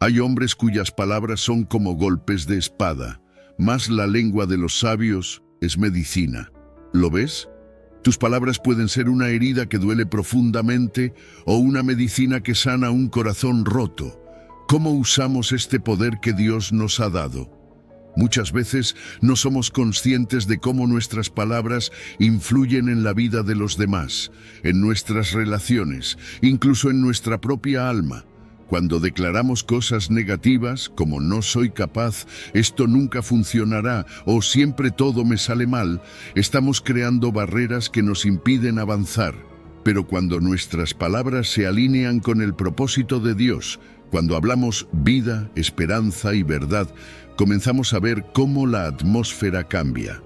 Hay hombres cuyas palabras son como golpes de espada, mas la lengua de los sabios es medicina. ¿Lo ves? Tus palabras pueden ser una herida que duele profundamente o una medicina que sana un corazón roto. ¿Cómo usamos este poder que Dios nos ha dado? Muchas veces no somos conscientes de cómo nuestras palabras influyen en la vida de los demás, en nuestras relaciones, incluso en nuestra propia alma. Cuando declaramos cosas negativas, como no soy capaz, esto nunca funcionará o siempre todo me sale mal, estamos creando barreras que nos impiden avanzar. Pero cuando nuestras palabras se alinean con el propósito de Dios, cuando hablamos vida, esperanza y verdad, comenzamos a ver cómo la atmósfera cambia.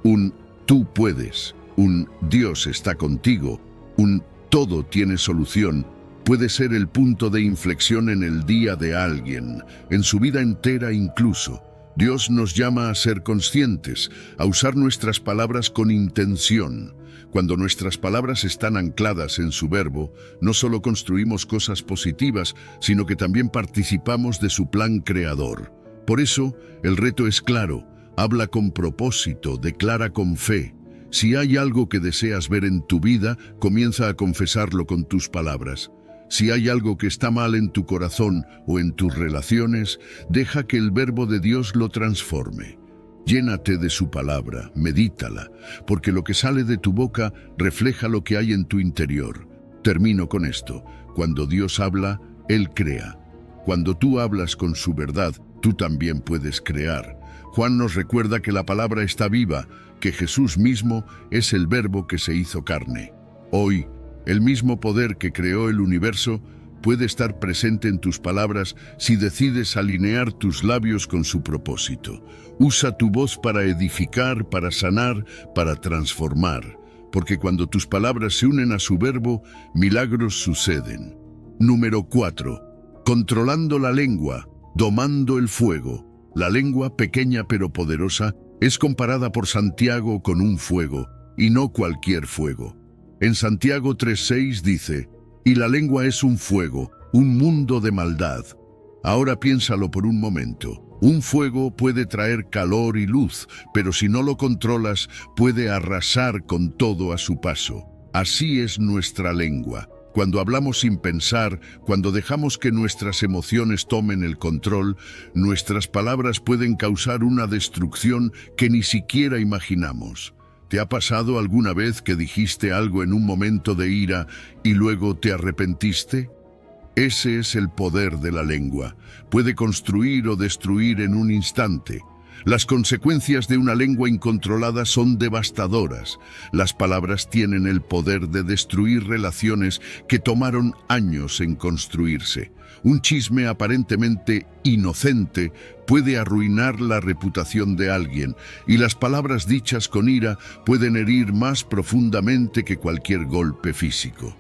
Un tú puedes, un Dios está contigo, un todo tiene solución, puede ser el punto de inflexión en el día de alguien, en su vida entera incluso. Dios nos llama a ser conscientes, a usar nuestras palabras con intención. Cuando nuestras palabras están ancladas en su verbo, no solo construimos cosas positivas, sino que también participamos de su plan creador. Por eso, el reto es claro: habla con propósito, declara con fe. Si hay algo que deseas ver en tu vida, comienza a confesarlo con tus palabras. Si hay algo que está mal en tu corazón o en tus relaciones, deja que el verbo de Dios lo transforme. Llénate de su palabra, medítala, porque lo que sale de tu boca refleja lo que hay en tu interior. Termino con esto: cuando Dios habla, Él crea. Cuando tú hablas con su verdad, tú también puedes crear. Juan nos recuerda que la palabra está viva, que Jesús mismo es el verbo que se hizo carne. Hoy, el mismo poder que creó el universo puede estar presente en tus palabras si decides alinear tus labios con su propósito. Usa tu voz para edificar, para sanar, para transformar, porque cuando tus palabras se unen a su verbo, milagros suceden. Número 4. Controlando la lengua, domando el fuego. La lengua, pequeña pero poderosa, es comparada por Santiago con un fuego, y no cualquier fuego. En Santiago 3:6 dice: y la lengua es un fuego, un mundo de maldad. Ahora piénsalo por un momento. Un fuego puede traer calor y luz, pero si no lo controlas, puede arrasar con todo a su paso. Así es nuestra lengua. Cuando hablamos sin pensar, cuando dejamos que nuestras emociones tomen el control, nuestras palabras pueden causar una destrucción que ni siquiera imaginamos. ¿Te ha pasado alguna vez que dijiste algo en un momento de ira y luego te arrepentiste? Ese es el poder de la lengua. Puede construir o destruir en un instante. Las consecuencias de una lengua incontrolada son devastadoras. Las palabras tienen el poder de destruir relaciones que tomaron años en construirse. Un chisme aparentemente inocente puede arruinar la reputación de alguien, y las palabras dichas con ira pueden herir más profundamente que cualquier golpe físico.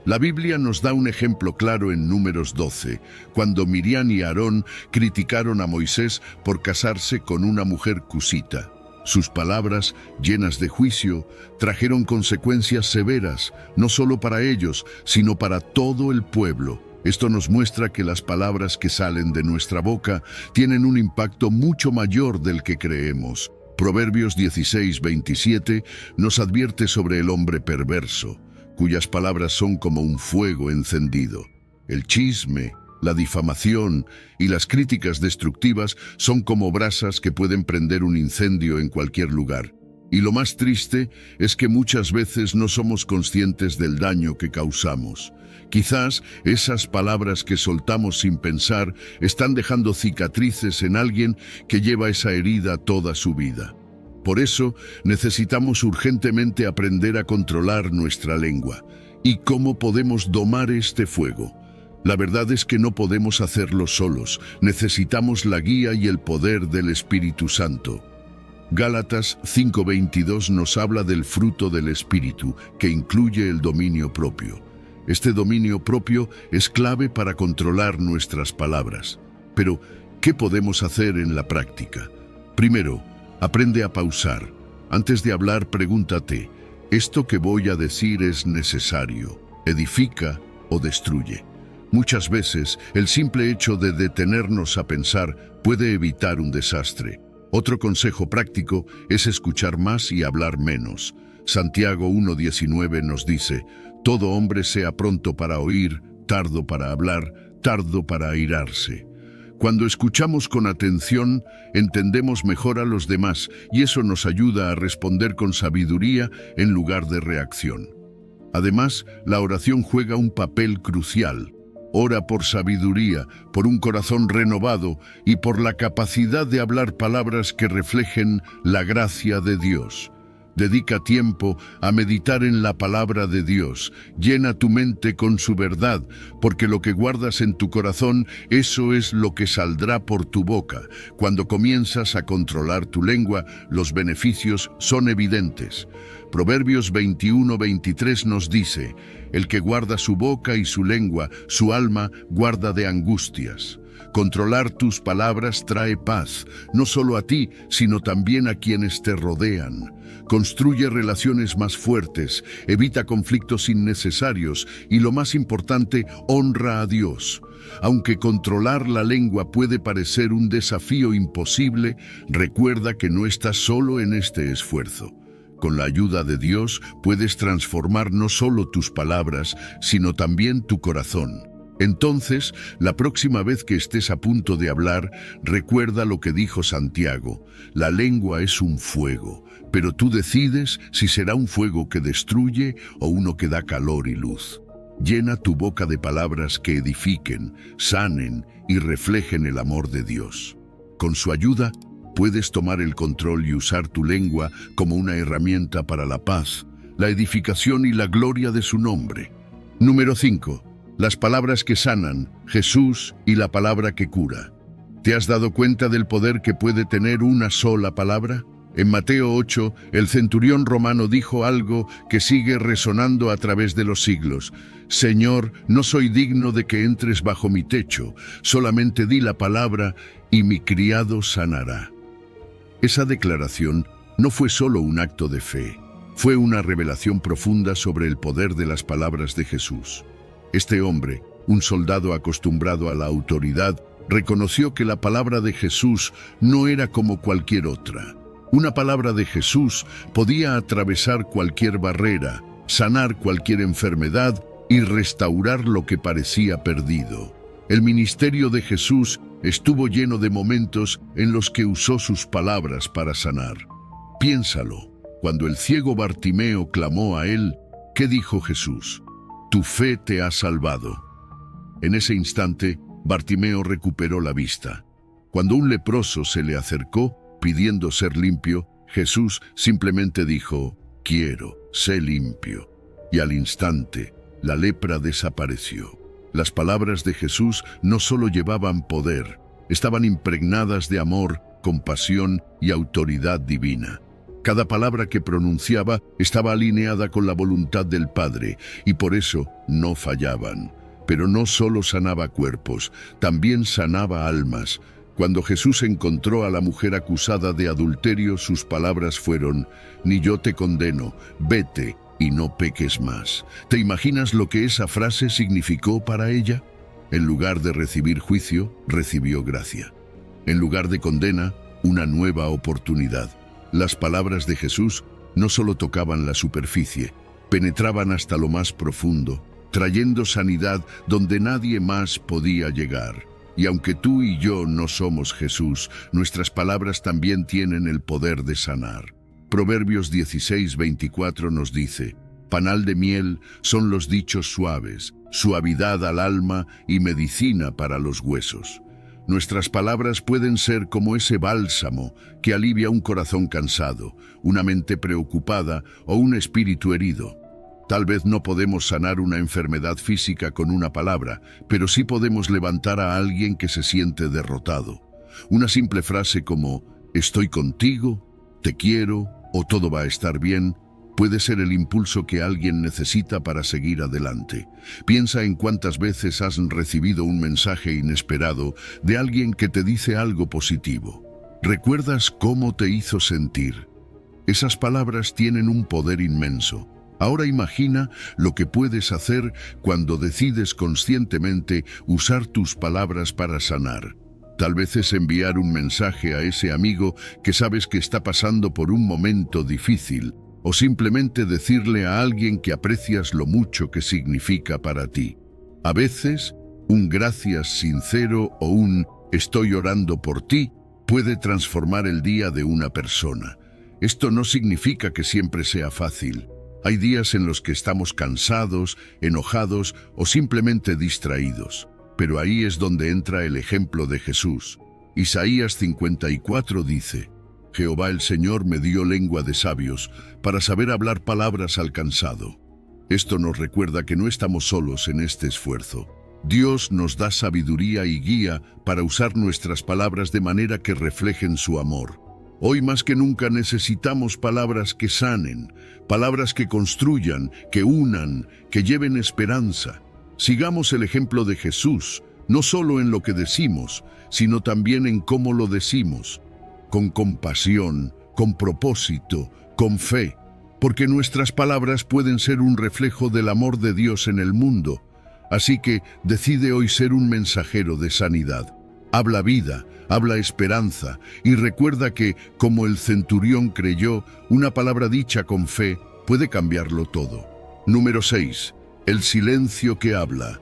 La Biblia nos da un ejemplo claro en Números 12, cuando Miriam y Aarón criticaron a Moisés por casarse con una mujer cusita. Sus palabras, llenas de juicio, trajeron consecuencias severas, no solo para ellos, sino para todo el pueblo. Esto nos muestra que las palabras que salen de nuestra boca tienen un impacto mucho mayor del que creemos. Proverbios 16:27 nos advierte sobre el hombre perverso, cuyas palabras son como un fuego encendido. El chisme, la difamación y las críticas destructivas son como brasas que pueden prender un incendio en cualquier lugar. Y lo más triste es que muchas veces no somos conscientes del daño que causamos. Quizás esas palabras que soltamos sin pensar están dejando cicatrices en alguien que lleva esa herida toda su vida. Por eso necesitamos urgentemente aprender a controlar nuestra lengua. ¿Y cómo podemos domar este fuego? La verdad es que no podemos hacerlo solos. Necesitamos la guía y el poder del Espíritu Santo. Gálatas 5:22 nos habla del fruto del Espíritu, que incluye el dominio propio. Este dominio propio es clave para controlar nuestras palabras. Pero, ¿qué podemos hacer en la práctica? Primero, aprende a pausar. Antes de hablar, pregúntate: ¿esto que voy a decir es necesario? ¿Edifica o destruye? Muchas veces, el simple hecho de detenernos a pensar puede evitar un desastre. Otro consejo práctico es escuchar más y hablar menos. Santiago 1:19 nos dice: todo hombre sea pronto para oír, tardo para hablar, tardo para airarse. Cuando escuchamos con atención, entendemos mejor a los demás y eso nos ayuda a responder con sabiduría en lugar de reacción. Además, la oración juega un papel crucial. Ora por sabiduría, por un corazón renovado y por la capacidad de hablar palabras que reflejen la gracia de Dios. Dedica tiempo a meditar en la palabra de Dios. Llena tu mente con su verdad, porque lo que guardas en tu corazón, eso es lo que saldrá por tu boca. Cuando comienzas a controlar tu lengua, los beneficios son evidentes. Proverbios 21:23 nos dice: el que guarda su boca y su lengua, su alma guarda de angustias. Controlar tus palabras trae paz, no solo a ti, sino también a quienes te rodean. Construye relaciones más fuertes, evita conflictos innecesarios y, lo más importante, honra a Dios. Aunque controlar la lengua puede parecer un desafío imposible, recuerda que no estás solo en este esfuerzo. Con la ayuda de Dios puedes transformar no solo tus palabras, sino también tu corazón. Entonces, la próxima vez que estés a punto de hablar, recuerda lo que dijo Santiago: la lengua es un fuego, pero tú decides si será un fuego que destruye o uno que da calor y luz. Llena tu boca de palabras que edifiquen, sanen y reflejen el amor de Dios. Con su ayuda, puedes tomar el control y usar tu lengua como una herramienta para la paz, la edificación y la gloria de su nombre. Número 5. Las palabras que sanan, Jesús y la palabra que cura. ¿Te has dado cuenta del poder que puede tener una sola palabra? En Mateo 8, el centurión romano dijo algo que sigue resonando a través de los siglos: Señor, no soy digno de que entres bajo mi techo, solamente di la palabra y mi criado sanará. Esa declaración no fue solo un acto de fe, fue una revelación profunda sobre el poder de las palabras de Jesús. Este hombre, un soldado acostumbrado a la autoridad, reconoció que la palabra de Jesús no era como cualquier otra. Una palabra de Jesús podía atravesar cualquier barrera, sanar cualquier enfermedad y restaurar lo que parecía perdido. El ministerio de Jesús estuvo lleno de momentos en los que usó sus palabras para sanar. Piénsalo, cuando el ciego Bartimeo clamó a él, ¿qué dijo Jesús? Tu fe te ha salvado. En ese instante, Bartimeo recuperó la vista. Cuando un leproso se le acercó, pidiendo ser limpio, Jesús simplemente dijo: quiero, sé limpio. Y al instante, la lepra desapareció. Las palabras de Jesús no solo llevaban poder, estaban impregnadas de amor, compasión y autoridad divina. Cada palabra que pronunciaba estaba alineada con la voluntad del Padre y por eso no fallaban. Pero no solo sanaba cuerpos, también sanaba almas. Cuando Jesús encontró a la mujer acusada de adulterio, sus palabras fueron: ni yo te condeno, vete y no peques más. ¿Te imaginas lo que esa frase significó para ella? En lugar de recibir juicio, recibió gracia. En lugar de condena, una nueva oportunidad. Las palabras de Jesús no solo tocaban la superficie, penetraban hasta lo más profundo, trayendo sanidad donde nadie más podía llegar. Y aunque tú y yo no somos Jesús, nuestras palabras también tienen el poder de sanar. Proverbios 16:24 nos dice: panal de miel son los dichos suaves, suavidad al alma y medicina para los huesos. Nuestras palabras pueden ser como ese bálsamo que alivia un corazón cansado, una mente preocupada o un espíritu herido. Tal vez no podemos sanar una enfermedad física con una palabra, pero sí podemos levantar a alguien que se siente derrotado. Una simple frase como «estoy contigo», «te quiero» o «todo va a estar bien» puede ser el impulso que alguien necesita para seguir adelante. Piensa en cuántas veces has recibido un mensaje inesperado de alguien que te dice algo positivo. ¿Recuerdas cómo te hizo sentir? Esas palabras tienen un poder inmenso. Ahora imagina lo que puedes hacer cuando decides conscientemente usar tus palabras para sanar. Tal vez es enviar un mensaje a ese amigo que sabes que está pasando por un momento difícil, o simplemente decirle a alguien que aprecias lo mucho que significa para ti. A veces, un gracias sincero o un estoy orando por ti puede transformar el día de una persona. Esto no significa que siempre sea fácil. Hay días en los que estamos cansados, enojados o simplemente distraídos. Pero ahí es donde entra el ejemplo de Jesús. Isaías 54 dice: Jehová el Señor me dio lengua de sabios para saber hablar palabras al cansado. Esto nos recuerda que no estamos solos en este esfuerzo. Dios nos da sabiduría y guía para usar nuestras palabras de manera que reflejen su amor. Hoy más que nunca necesitamos palabras que sanen, palabras que construyan, que unan, que lleven esperanza. Sigamos el ejemplo de Jesús, no solo en lo que decimos, sino también en cómo lo decimos, con compasión, con propósito, con fe, porque nuestras palabras pueden ser un reflejo del amor de Dios en el mundo. Así que decide hoy ser un mensajero de sanidad. Habla vida, habla esperanza y recuerda que, como el centurión creyó, una palabra dicha con fe puede cambiarlo todo. Número 6. El silencio que habla.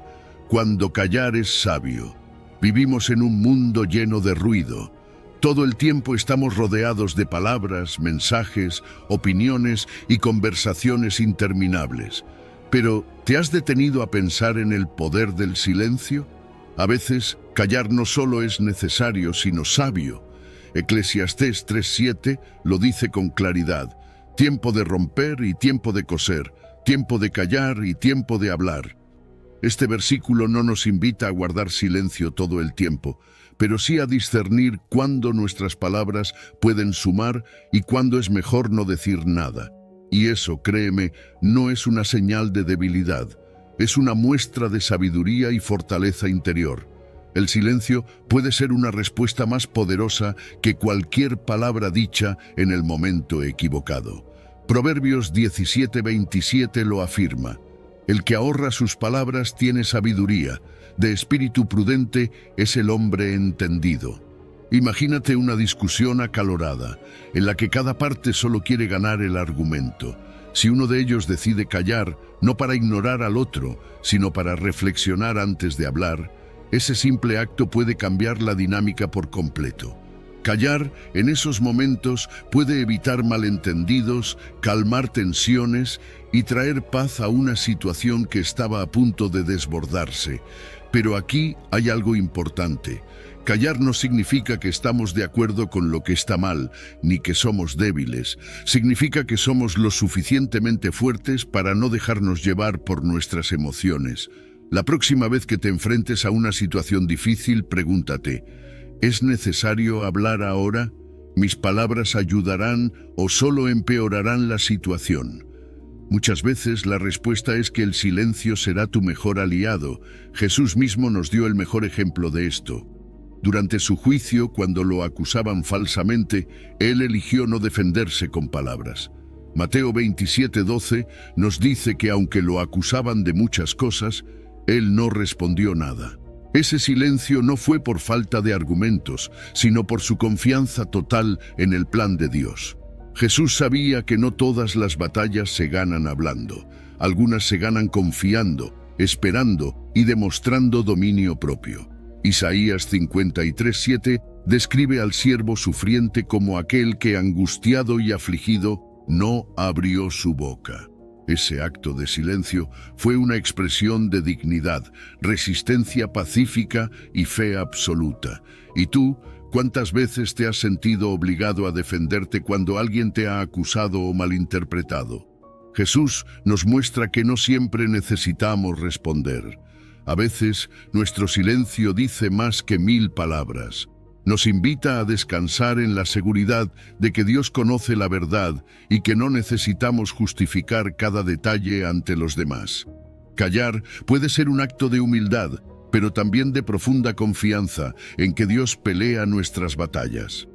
Cuando callar es sabio. Vivimos en un mundo lleno de ruido. Todo el tiempo estamos rodeados de palabras, mensajes, opiniones y conversaciones interminables. Pero, ¿te has detenido a pensar en el poder del silencio? A veces, callar no solo es necesario, sino sabio. Eclesiastés 3:7 lo dice con claridad: tiempo de romper y tiempo de coser, tiempo de callar y tiempo de hablar. Este versículo no nos invita a guardar silencio todo el tiempo, pero sí a discernir cuándo nuestras palabras pueden sumar y cuándo es mejor no decir nada. Y eso, créeme, no es una señal de debilidad, es una muestra de sabiduría y fortaleza interior. El silencio puede ser una respuesta más poderosa que cualquier palabra dicha en el momento equivocado. Proverbios 17:27 lo afirma: el que ahorra sus palabras tiene sabiduría, de espíritu prudente es el hombre entendido. Imagínate una discusión acalorada, en la que cada parte solo quiere ganar el argumento. Si uno de ellos decide callar, no para ignorar al otro, sino para reflexionar antes de hablar, ese simple acto puede cambiar la dinámica por completo. Callar en esos momentos puede evitar malentendidos, calmar tensiones y traer paz a una situación que estaba a punto de desbordarse. Pero aquí hay algo importante. Callar no significa que estamos de acuerdo con lo que está mal, ni que somos débiles. Significa que somos lo suficientemente fuertes para no dejarnos llevar por nuestras emociones. La próxima vez que te enfrentes a una situación difícil, pregúntate: ¿es necesario hablar ahora? ¿Mis palabras ayudarán o solo empeorarán la situación? Muchas veces la respuesta es que el silencio será tu mejor aliado. Jesús mismo nos dio el mejor ejemplo de esto. Durante su juicio, cuando lo acusaban falsamente, él eligió no defenderse con palabras. Mateo 27:12 nos dice que aunque lo acusaban de muchas cosas, él no respondió nada. Ese silencio no fue por falta de argumentos, sino por su confianza total en el plan de Dios. Jesús sabía que no todas las batallas se ganan hablando. Algunas se ganan confiando, esperando y demostrando dominio propio. Isaías 53:7 describe al siervo sufriente como aquel que, angustiado y afligido, no abrió su boca. Ese acto de silencio fue una expresión de dignidad, resistencia pacífica y fe absoluta. ¿Y tú, cuántas veces te has sentido obligado a defenderte cuando alguien te ha acusado o malinterpretado? Jesús nos muestra que no siempre necesitamos responder. A veces, nuestro silencio dice más que 1000 palabras. Nos invita a descansar en la seguridad de que Dios conoce la verdad y que no necesitamos justificar cada detalle ante los demás. Callar puede ser un acto de humildad, pero también de profunda confianza en que Dios pelea nuestras batallas.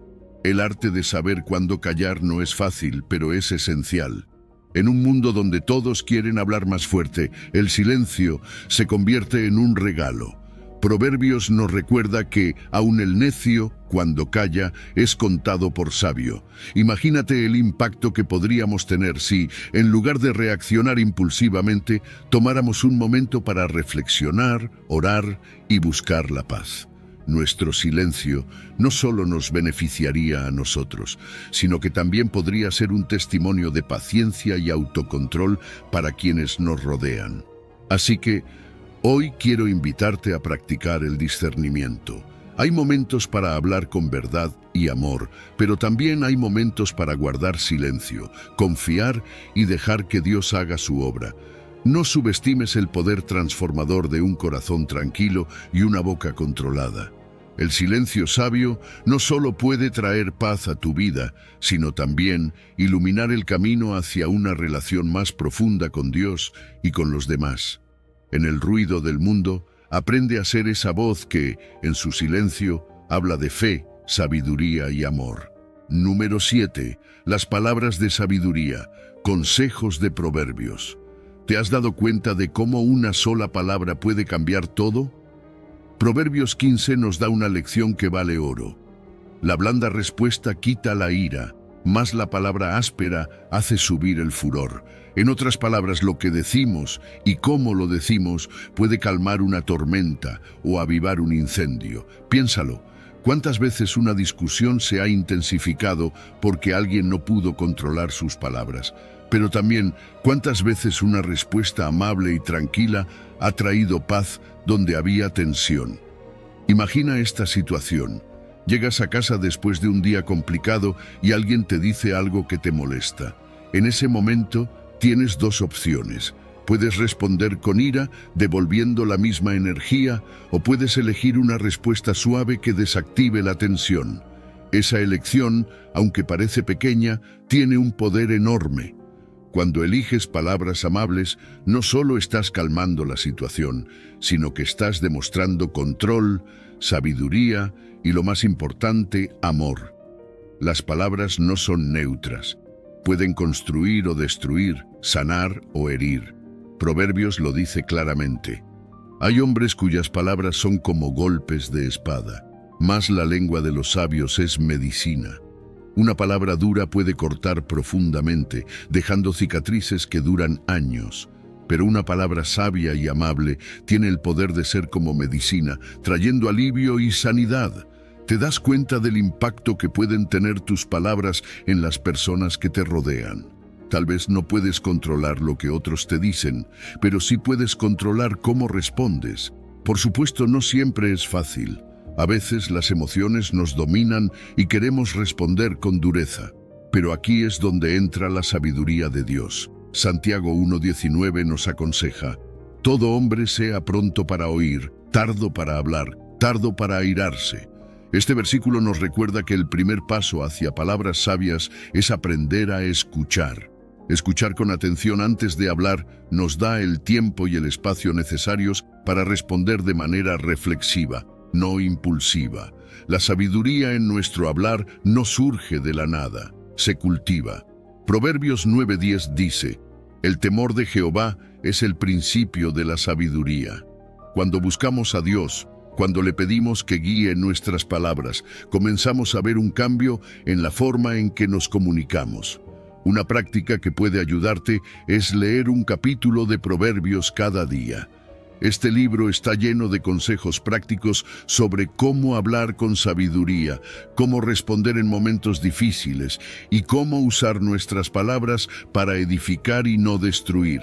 El arte de saber cuándo callar no es fácil, pero es esencial. En un mundo donde todos quieren hablar más fuerte, el silencio se convierte en un regalo. Proverbios nos recuerda que, aun el necio, cuando calla, es contado por sabio. Imagínate el impacto que podríamos tener si, en lugar de reaccionar impulsivamente, tomáramos un momento para reflexionar, orar y buscar la paz. Nuestro silencio no solo nos beneficiaría a nosotros, sino que también podría ser un testimonio de paciencia y autocontrol para quienes nos rodean. Así que, hoy quiero invitarte a practicar el discernimiento. Hay momentos para hablar con verdad y amor, pero también hay momentos para guardar silencio, confiar y dejar que Dios haga su obra. No subestimes el poder transformador de un corazón tranquilo y una boca controlada. El silencio sabio no solo puede traer paz a tu vida, sino también iluminar el camino hacia una relación más profunda con Dios y con los demás. En el ruido del mundo, aprende a ser esa voz que, en su silencio, habla de fe, sabiduría y amor. Número 7. Las palabras de sabiduría, consejos de Proverbios. ¿Te has dado cuenta de cómo una sola palabra puede cambiar todo? Proverbios 15 nos da una lección que vale oro. La blanda respuesta quita la ira, mas la palabra áspera hace subir el furor. En otras palabras, lo que decimos y cómo lo decimos puede calmar una tormenta o avivar un incendio. Piénsalo. ¿Cuántas veces una discusión se ha intensificado porque alguien no pudo controlar sus palabras? Pero también, ¿cuántas veces una respuesta amable y tranquila ha traído paz donde había tensión? Imagina esta situación. Llegas a casa después de un día complicado y alguien te dice algo que te molesta. En ese momento, tienes dos opciones. Puedes responder con ira, devolviendo la misma energía, o puedes elegir una respuesta suave que desactive la tensión. Esa elección, aunque parece pequeña, tiene un poder enorme. Cuando eliges palabras amables, no solo estás calmando la situación, sino que estás demostrando control, sabiduría y, lo más importante, amor. Las palabras no son neutras. Pueden construir o destruir, sanar o herir. Proverbios lo dice claramente. Hay hombres cuyas palabras son como golpes de espada, mas la lengua de los sabios es medicina. Una palabra dura puede cortar profundamente, dejando cicatrices que duran años. Pero una palabra sabia y amable tiene el poder de ser como medicina, trayendo alivio y sanidad. ¿Te das cuenta del impacto que pueden tener tus palabras en las personas que te rodean? Tal vez no puedes controlar lo que otros te dicen, pero sí puedes controlar cómo respondes. Por supuesto, no siempre es fácil. A veces las emociones nos dominan y queremos responder con dureza. Pero aquí es donde entra la sabiduría de Dios. Santiago 1:19 nos aconseja: todo hombre sea pronto para oír, tardo para hablar, tardo para airarse. Este versículo nos recuerda que el primer paso hacia palabras sabias es aprender a escuchar. Escuchar con atención antes de hablar nos da el tiempo y el espacio necesarios para responder de manera reflexiva, no impulsiva. La sabiduría en nuestro hablar no surge de la nada, se cultiva. Proverbios 9:10 dice: el temor de Jehová es el principio de la sabiduría. Cuando buscamos a Dios, cuando le pedimos que guíe nuestras palabras, comenzamos a ver un cambio en la forma en que nos comunicamos. Una práctica que puede ayudarte es leer un capítulo de Proverbios cada día. Este libro está lleno de consejos prácticos sobre cómo hablar con sabiduría, cómo responder en momentos difíciles y cómo usar nuestras palabras para edificar y no destruir.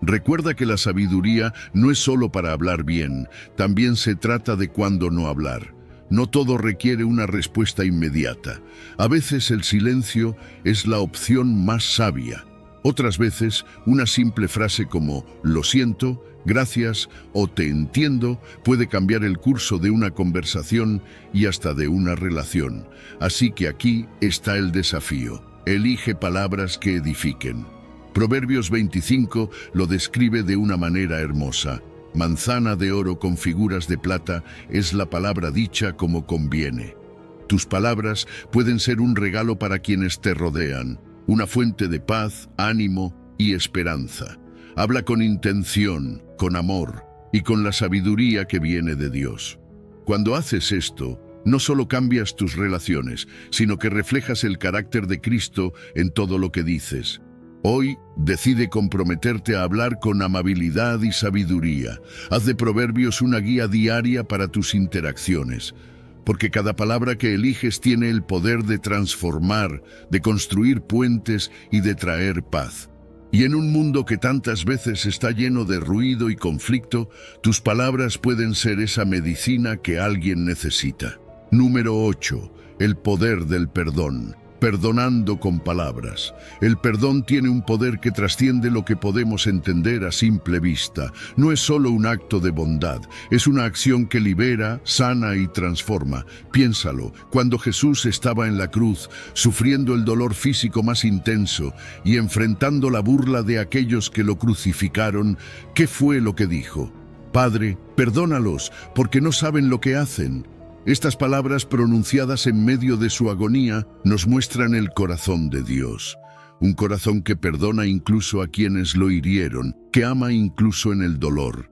Recuerda que la sabiduría no es solo para hablar bien, también se trata de cuándo no hablar. No todo requiere una respuesta inmediata. A veces el silencio es la opción más sabia. Otras veces, una simple frase como «lo siento», «gracias» o «te entiendo» puede cambiar el curso de una conversación y hasta de una relación. Así que aquí está el desafío. Elige palabras que edifiquen. Proverbios 25 lo describe de una manera hermosa. Manzana de oro con figuras de plata es la palabra dicha como conviene. Tus palabras pueden ser un regalo para quienes te rodean, una fuente de paz, ánimo y esperanza. Habla con intención, con amor y con la sabiduría que viene de Dios. Cuando haces esto, no solo cambias tus relaciones, sino que reflejas el carácter de Cristo en todo lo que dices. Hoy, decide comprometerte a hablar con amabilidad y sabiduría. Haz de Proverbios una guía diaria para tus interacciones, porque cada palabra que eliges tiene el poder de transformar, de construir puentes y de traer paz. Y en un mundo que tantas veces está lleno de ruido y conflicto, tus palabras pueden ser esa medicina que alguien necesita. Número 8. El poder del perdón. Perdonando con palabras. El perdón tiene un poder que trasciende lo que podemos entender a simple vista. No es solo un acto de bondad, es una acción que libera, sana y transforma. Piénsalo, cuando Jesús estaba en la cruz, sufriendo el dolor físico más intenso y enfrentando la burla de aquellos que lo crucificaron, ¿qué fue lo que dijo? Padre, perdónalos, porque no saben lo que hacen. Estas palabras pronunciadas en medio de su agonía nos muestran el corazón de Dios. Un corazón que perdona incluso a quienes lo hirieron, que ama incluso en el dolor.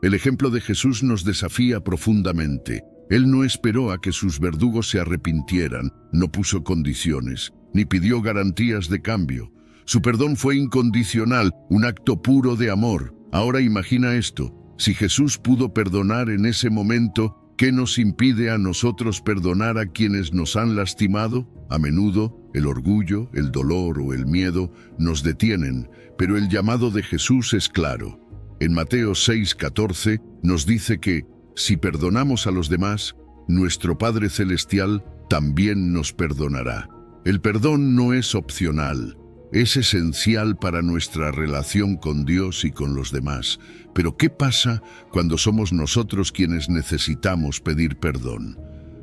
El ejemplo de Jesús nos desafía profundamente. Él no esperó a que sus verdugos se arrepintieran, no puso condiciones, ni pidió garantías de cambio. Su perdón fue incondicional, un acto puro de amor. Ahora imagina esto, si Jesús pudo perdonar en ese momento, ¿qué nos impide a nosotros perdonar a quienes nos han lastimado? A menudo, el orgullo, el dolor o el miedo nos detienen, pero el llamado de Jesús es claro. En Mateo 6:14 nos dice que, si perdonamos a los demás, nuestro Padre Celestial también nos perdonará. El perdón no es opcional. Es esencial para nuestra relación con Dios y con los demás. Pero ¿qué pasa cuando somos nosotros quienes necesitamos pedir perdón?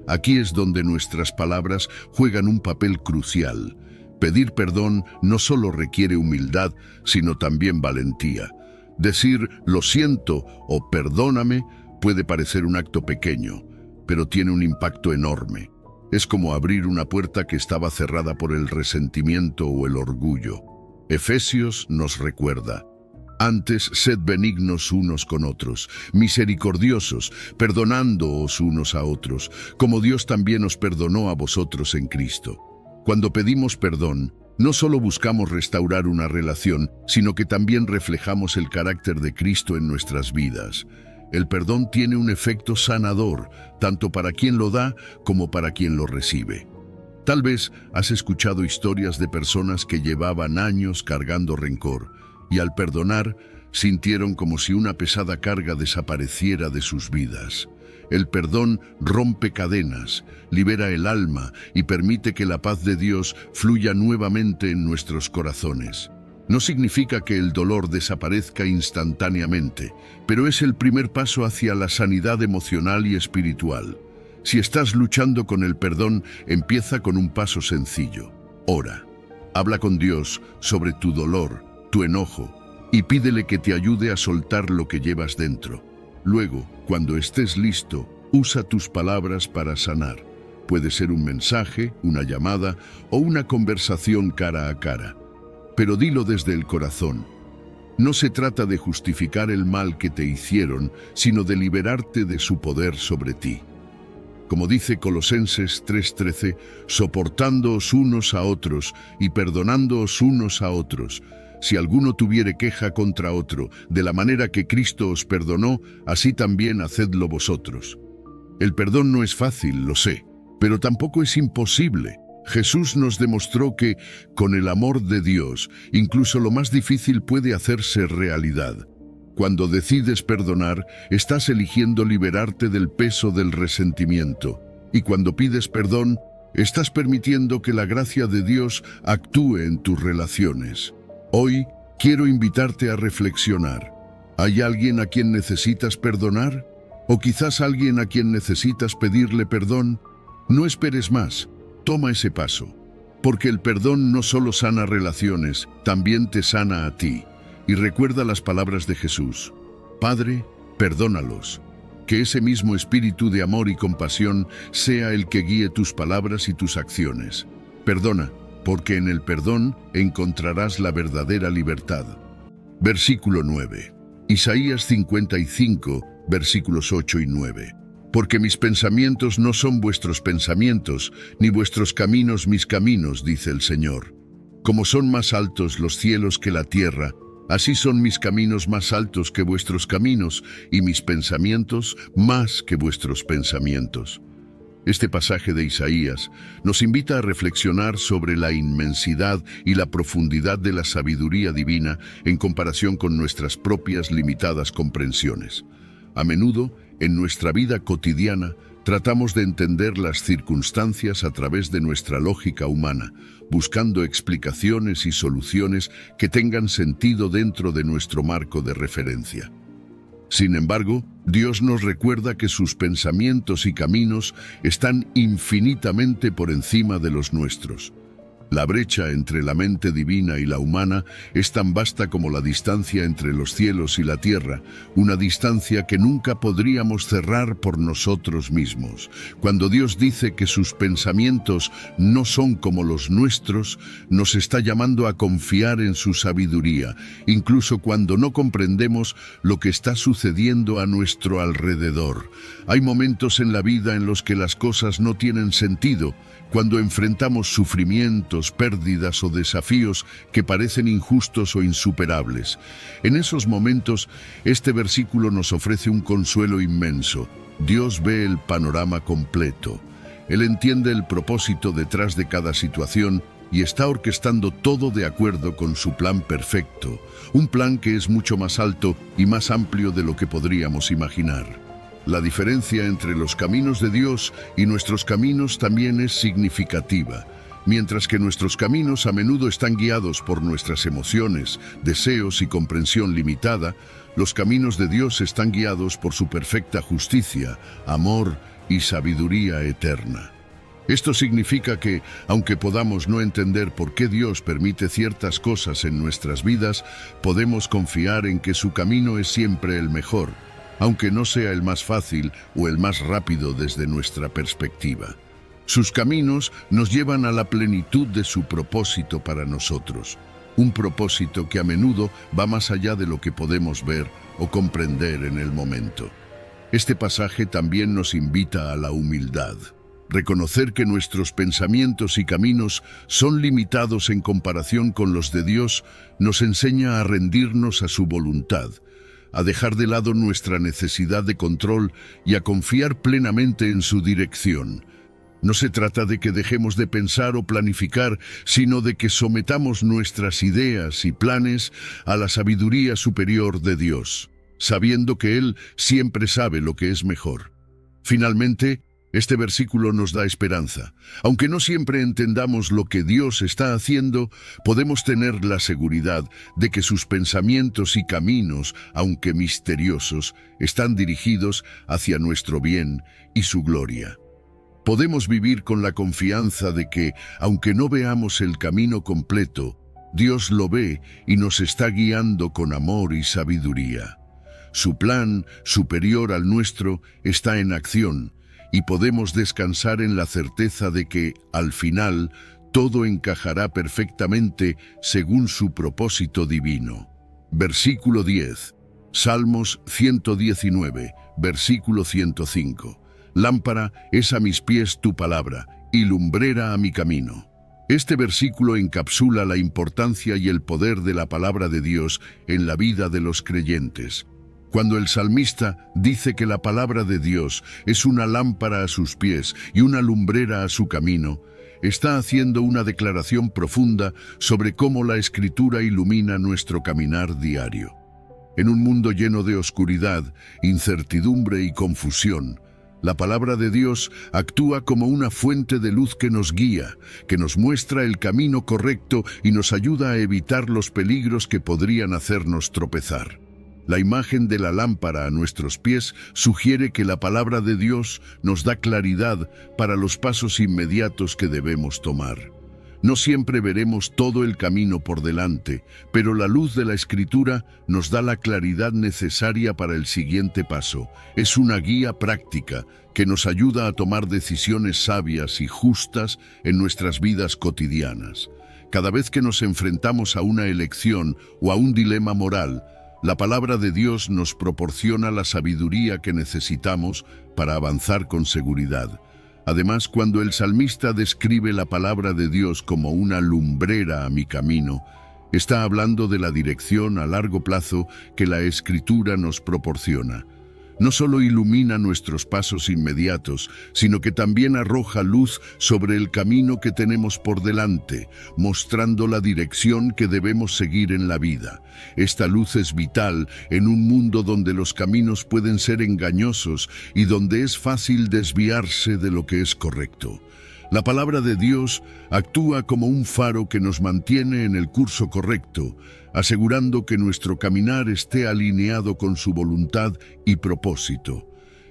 Aquí es donde nuestras palabras juegan un papel crucial. Pedir perdón no solo requiere humildad, sino también valentía. Decir lo siento o perdóname puede parecer un acto pequeño, pero tiene un impacto enorme. Es como abrir una puerta que estaba cerrada por el resentimiento o el orgullo. Efesios nos recuerda: antes, sed benignos unos con otros, misericordiosos, perdonándoos unos a otros, como Dios también os perdonó a vosotros en Cristo. Cuando pedimos perdón, no solo buscamos restaurar una relación, sino que también reflejamos el carácter de Cristo en nuestras vidas. El perdón tiene un efecto sanador, tanto para quien lo da como para quien lo recibe. Tal vez has escuchado historias de personas que llevaban años cargando rencor y al perdonar sintieron como si una pesada carga desapareciera de sus vidas. El perdón rompe cadenas, libera el alma y permite que la paz de Dios fluya nuevamente en nuestros corazones. No significa que el dolor desaparezca instantáneamente, pero es el primer paso hacia la sanidad emocional y espiritual. Si estás luchando con el perdón, empieza con un paso sencillo. Ora. Habla con Dios sobre tu dolor, tu enojo, y pídele que te ayude a soltar lo que llevas dentro. Luego, cuando estés listo, usa tus palabras para sanar. Puede ser un mensaje, una llamada o una conversación cara a cara. Pero dilo desde el corazón. No se trata de justificar el mal que te hicieron, sino de liberarte de su poder sobre ti. Como dice Colosenses 3:13, soportándoos unos a otros y perdonándoos unos a otros. Si alguno tuviere queja contra otro, de la manera que Cristo os perdonó, así también hacedlo vosotros. El perdón no es fácil, lo sé, pero tampoco es imposible. Jesús nos demostró que, con el amor de Dios, incluso lo más difícil puede hacerse realidad. Cuando decides perdonar, estás eligiendo liberarte del peso del resentimiento. Y cuando pides perdón, estás permitiendo que la gracia de Dios actúe en tus relaciones. Hoy, quiero invitarte a reflexionar. ¿Hay alguien a quien necesitas perdonar? ¿O quizás alguien a quien necesitas pedirle perdón? No esperes más. Toma ese paso, porque el perdón no solo sana relaciones, también te sana a ti. Y recuerda las palabras de Jesús: Padre, perdónalos. Que ese mismo espíritu de amor y compasión sea el que guíe tus palabras y tus acciones. Perdona, porque en el perdón encontrarás la verdadera libertad. Versículo 9. Isaías 55, versículos 8 y 9. Porque mis pensamientos no son vuestros pensamientos, ni vuestros caminos mis caminos, dice el Señor. Como son más altos los cielos que la tierra, así son mis caminos más altos que vuestros caminos, y mis pensamientos más que vuestros pensamientos. Este pasaje de Isaías nos invita a reflexionar sobre la inmensidad y la profundidad de la sabiduría divina en comparación con nuestras propias limitadas comprensiones. A menudo, en nuestra vida cotidiana, tratamos de entender las circunstancias a través de nuestra lógica humana, buscando explicaciones y soluciones que tengan sentido dentro de nuestro marco de referencia. Sin embargo, Dios nos recuerda que sus pensamientos y caminos están infinitamente por encima de los nuestros. La brecha entre la mente divina y la humana es tan vasta como la distancia entre los cielos y la tierra, una distancia que nunca podríamos cerrar por nosotros mismos. Cuando Dios dice que sus pensamientos no son como los nuestros, nos está llamando a confiar en su sabiduría, incluso cuando no comprendemos lo que está sucediendo a nuestro alrededor. Hay momentos en la vida en los que las cosas no tienen sentido, cuando enfrentamos sufrimientos, pérdidas o desafíos que parecen injustos o insuperables. En esos momentos, este versículo nos ofrece un consuelo inmenso. Dios ve el panorama completo. Él entiende el propósito detrás de cada situación y está orquestando todo de acuerdo con su plan perfecto, un plan que es mucho más alto y más amplio de lo que podríamos imaginar. La diferencia entre los caminos de Dios y nuestros caminos también es significativa. Mientras que nuestros caminos a menudo están guiados por nuestras emociones, deseos y comprensión limitada, los caminos de Dios están guiados por su perfecta justicia, amor y sabiduría eterna. Esto significa que, aunque podamos no entender por qué Dios permite ciertas cosas en nuestras vidas, podemos confiar en que su camino es siempre el mejor, aunque no sea el más fácil o el más rápido desde nuestra perspectiva. Sus caminos nos llevan a la plenitud de su propósito para nosotros, un propósito que a menudo va más allá de lo que podemos ver o comprender en el momento. Este pasaje también nos invita a la humildad. Reconocer que nuestros pensamientos y caminos son limitados en comparación con los de Dios nos enseña a rendirnos a su voluntad, a dejar de lado nuestra necesidad de control y a confiar plenamente en su dirección. No se trata de que dejemos de pensar o planificar, sino de que sometamos nuestras ideas y planes a la sabiduría superior de Dios, sabiendo que Él siempre sabe lo que es mejor. Finalmente, este versículo nos da esperanza. Aunque no siempre entendamos lo que Dios está haciendo, podemos tener la seguridad de que sus pensamientos y caminos, aunque misteriosos, están dirigidos hacia nuestro bien y su gloria. Podemos vivir con la confianza de que, aunque no veamos el camino completo, Dios lo ve y nos está guiando con amor y sabiduría. Su plan, superior al nuestro, está en acción, y podemos descansar en la certeza de que, al final, todo encajará perfectamente según su propósito divino. Versículo 10. Salmos 119, versículo 105. Lámpara es a mis pies tu palabra, y lumbrera a mi camino. Este versículo encapsula la importancia y el poder de la palabra de Dios en la vida de los creyentes. Cuando el salmista dice que la palabra de Dios es una lámpara a sus pies y una lumbrera a su camino, está haciendo una declaración profunda sobre cómo la Escritura ilumina nuestro caminar diario. En un mundo lleno de oscuridad, incertidumbre y confusión, la palabra de Dios actúa como una fuente de luz que nos guía, que nos muestra el camino correcto y nos ayuda a evitar los peligros que podrían hacernos tropezar. La imagen de la lámpara a nuestros pies sugiere que la palabra de Dios nos da claridad para los pasos inmediatos que debemos tomar. No siempre veremos todo el camino por delante, pero la luz de la Escritura nos da la claridad necesaria para el siguiente paso. Es una guía práctica que nos ayuda a tomar decisiones sabias y justas en nuestras vidas cotidianas. Cada vez que nos enfrentamos a una elección o a un dilema moral, la palabra de Dios nos proporciona la sabiduría que necesitamos para avanzar con seguridad. Además, cuando el salmista describe la palabra de Dios como una lumbrera a mi camino, está hablando de la dirección a largo plazo que la Escritura nos proporciona. No solo ilumina nuestros pasos inmediatos, sino que también arroja luz sobre el camino que tenemos por delante, mostrando la dirección que debemos seguir en la vida. Esta luz es vital en un mundo donde los caminos pueden ser engañosos y donde es fácil desviarse de lo que es correcto. La palabra de Dios actúa como un faro que nos mantiene en el curso correcto, asegurando que nuestro caminar esté alineado con su voluntad y propósito.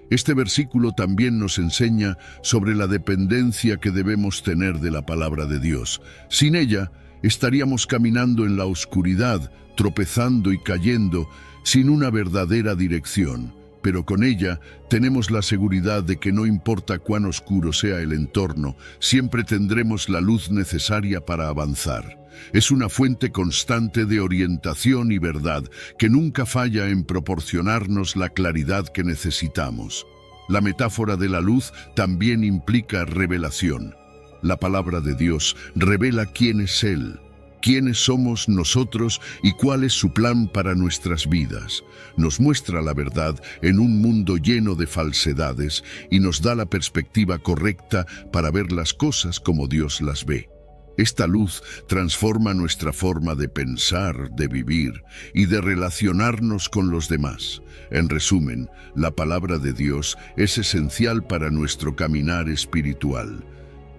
Este versículo también nos enseña sobre la dependencia que debemos tener de la palabra de Dios. Sin ella, estaríamos caminando en la oscuridad, tropezando y cayendo, sin una verdadera dirección. Pero con ella tenemos la seguridad de que no importa cuán oscuro sea el entorno, siempre tendremos la luz necesaria para avanzar. Es una fuente constante de orientación y verdad que nunca falla en proporcionarnos la claridad que necesitamos. La metáfora de la luz también implica revelación. La palabra de Dios revela quién es Él, quiénes somos nosotros y cuál es su plan para nuestras vidas. Nos muestra la verdad en un mundo lleno de falsedades y nos da la perspectiva correcta para ver las cosas como Dios las ve. Esta luz transforma nuestra forma de pensar, de vivir y de relacionarnos con los demás. En resumen, la palabra de Dios es esencial para nuestro caminar espiritual.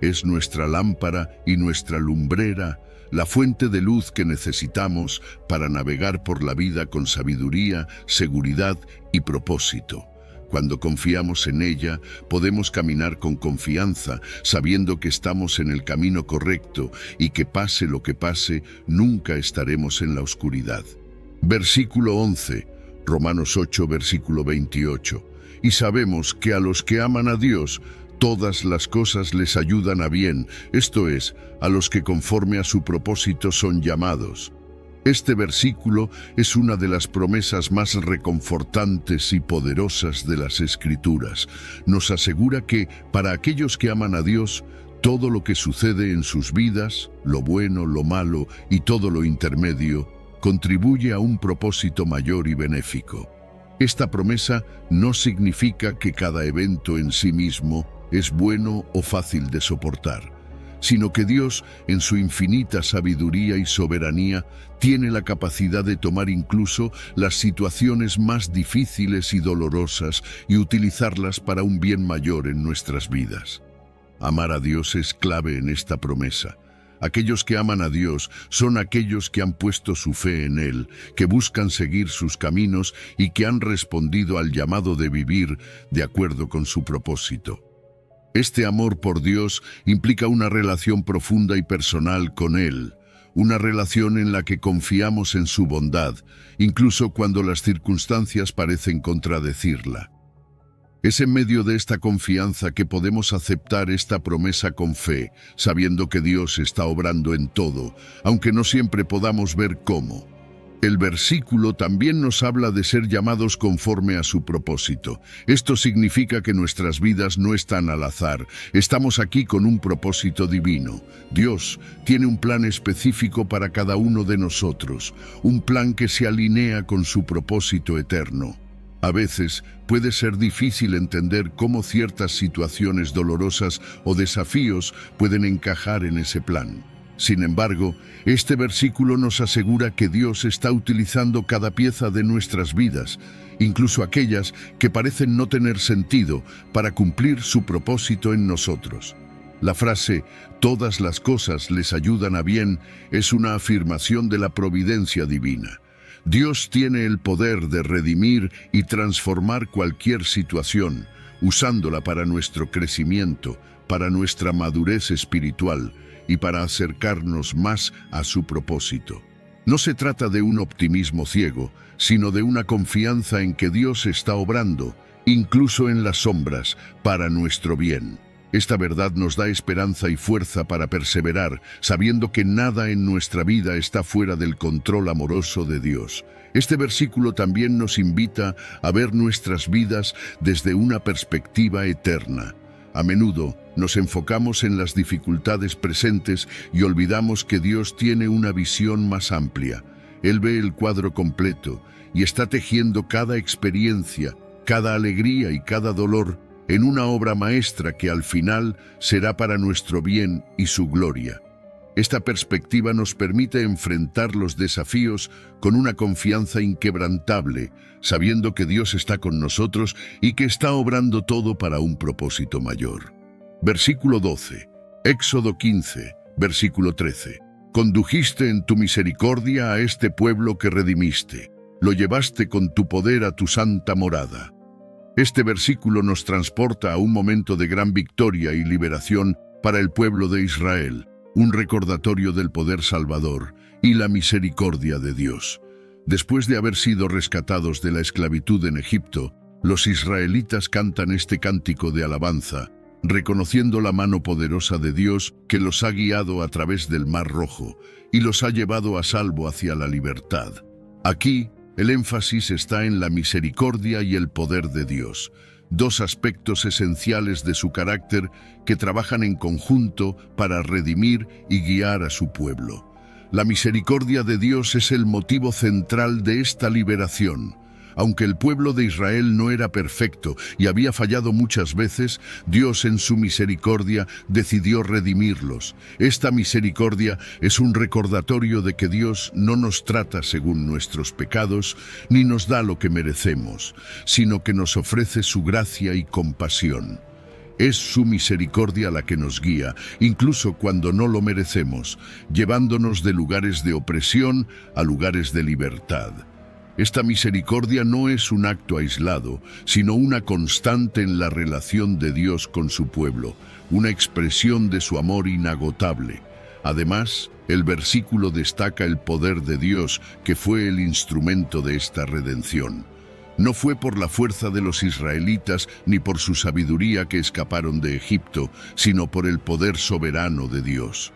Es nuestra lámpara y nuestra lumbrera, la fuente de luz que necesitamos para navegar por la vida con sabiduría, seguridad y propósito. Cuando confiamos en ella, podemos caminar con confianza, sabiendo que estamos en el camino correcto y que pase lo que pase, nunca estaremos en la oscuridad. Versículo 11, Romanos 8, versículo 28. Y sabemos que a los que aman a Dios, todas las cosas les ayudan a bien, esto es, a los que conforme a su propósito son llamados. Este versículo es una de las promesas más reconfortantes y poderosas de las Escrituras. Nos asegura que, para aquellos que aman a Dios, todo lo que sucede en sus vidas, lo bueno, lo malo y todo lo intermedio, contribuye a un propósito mayor y benéfico. Esta promesa no significa que cada evento en sí mismo es bueno o fácil de soportar, sino que Dios, en su infinita sabiduría y soberanía, tiene la capacidad de tomar incluso las situaciones más difíciles y dolorosas y utilizarlas para un bien mayor en nuestras vidas. Amar a Dios es clave en esta promesa. Aquellos que aman a Dios son aquellos que han puesto su fe en Él, que buscan seguir sus caminos y que han respondido al llamado de vivir de acuerdo con su propósito. Este amor por Dios implica una relación profunda y personal con Él, una relación en la que confiamos en su bondad, incluso cuando las circunstancias parecen contradecirla. Es en medio de esta confianza que podemos aceptar esta promesa con fe, sabiendo que Dios está obrando en todo, aunque no siempre podamos ver cómo. El versículo también nos habla de ser llamados conforme a su propósito. Esto significa que nuestras vidas no están al azar. Estamos aquí con un propósito divino. Dios tiene un plan específico para cada uno de nosotros, un plan que se alinea con su propósito eterno. A veces puede ser difícil entender cómo ciertas situaciones dolorosas o desafíos pueden encajar en ese plan. Sin embargo, este versículo nos asegura que Dios está utilizando cada pieza de nuestras vidas, incluso aquellas que parecen no tener sentido, para cumplir su propósito en nosotros. La frase "todas las cosas les ayudan a bien" es una afirmación de la providencia divina. Dios tiene el poder de redimir y transformar cualquier situación, usándola para nuestro crecimiento, para nuestra madurez espiritual y para acercarnos más a su propósito. No se trata de un optimismo ciego, sino de una confianza en que Dios está obrando, incluso en las sombras, para nuestro bien. Esta verdad nos da esperanza y fuerza para perseverar, sabiendo que nada en nuestra vida está fuera del control amoroso de Dios. Este versículo también nos invita a ver nuestras vidas desde una perspectiva eterna. A menudo nos enfocamos en las dificultades presentes y olvidamos que Dios tiene una visión más amplia. Él ve el cuadro completo y está tejiendo cada experiencia, cada alegría y cada dolor en una obra maestra que al final será para nuestro bien y su gloria. Esta perspectiva nos permite enfrentar los desafíos con una confianza inquebrantable, sabiendo que Dios está con nosotros y que está obrando todo para un propósito mayor. Versículo 12, Éxodo 15, versículo 13. Condujiste en tu misericordia a este pueblo que redimiste. Lo llevaste con tu poder a tu santa morada. Este versículo nos transporta a un momento de gran victoria y liberación para el pueblo de Israel, un recordatorio del poder salvador y la misericordia de Dios. Después de haber sido rescatados de la esclavitud en Egipto, los israelitas cantan este cántico de alabanza, reconociendo la mano poderosa de Dios que los ha guiado a través del Mar Rojo y los ha llevado a salvo hacia la libertad. Aquí, el énfasis está en la misericordia y el poder de Dios, dos aspectos esenciales de su carácter que trabajan en conjunto para redimir y guiar a su pueblo. La misericordia de Dios es el motivo central de esta liberación. Aunque el pueblo de Israel no era perfecto y había fallado muchas veces, Dios en su misericordia decidió redimirlos. Esta misericordia es un recordatorio de que Dios no nos trata según nuestros pecados, ni nos da lo que merecemos, sino que nos ofrece su gracia y compasión. Es su misericordia la que nos guía, incluso cuando no lo merecemos, llevándonos de lugares de opresión a lugares de libertad. Esta misericordia no es un acto aislado, sino una constante en la relación de Dios con su pueblo, una expresión de su amor inagotable. Además, el versículo destaca el poder de Dios, que fue el instrumento de esta redención. No fue por la fuerza de los israelitas ni por su sabiduría que escaparon de Egipto, sino por el poder soberano de Dios.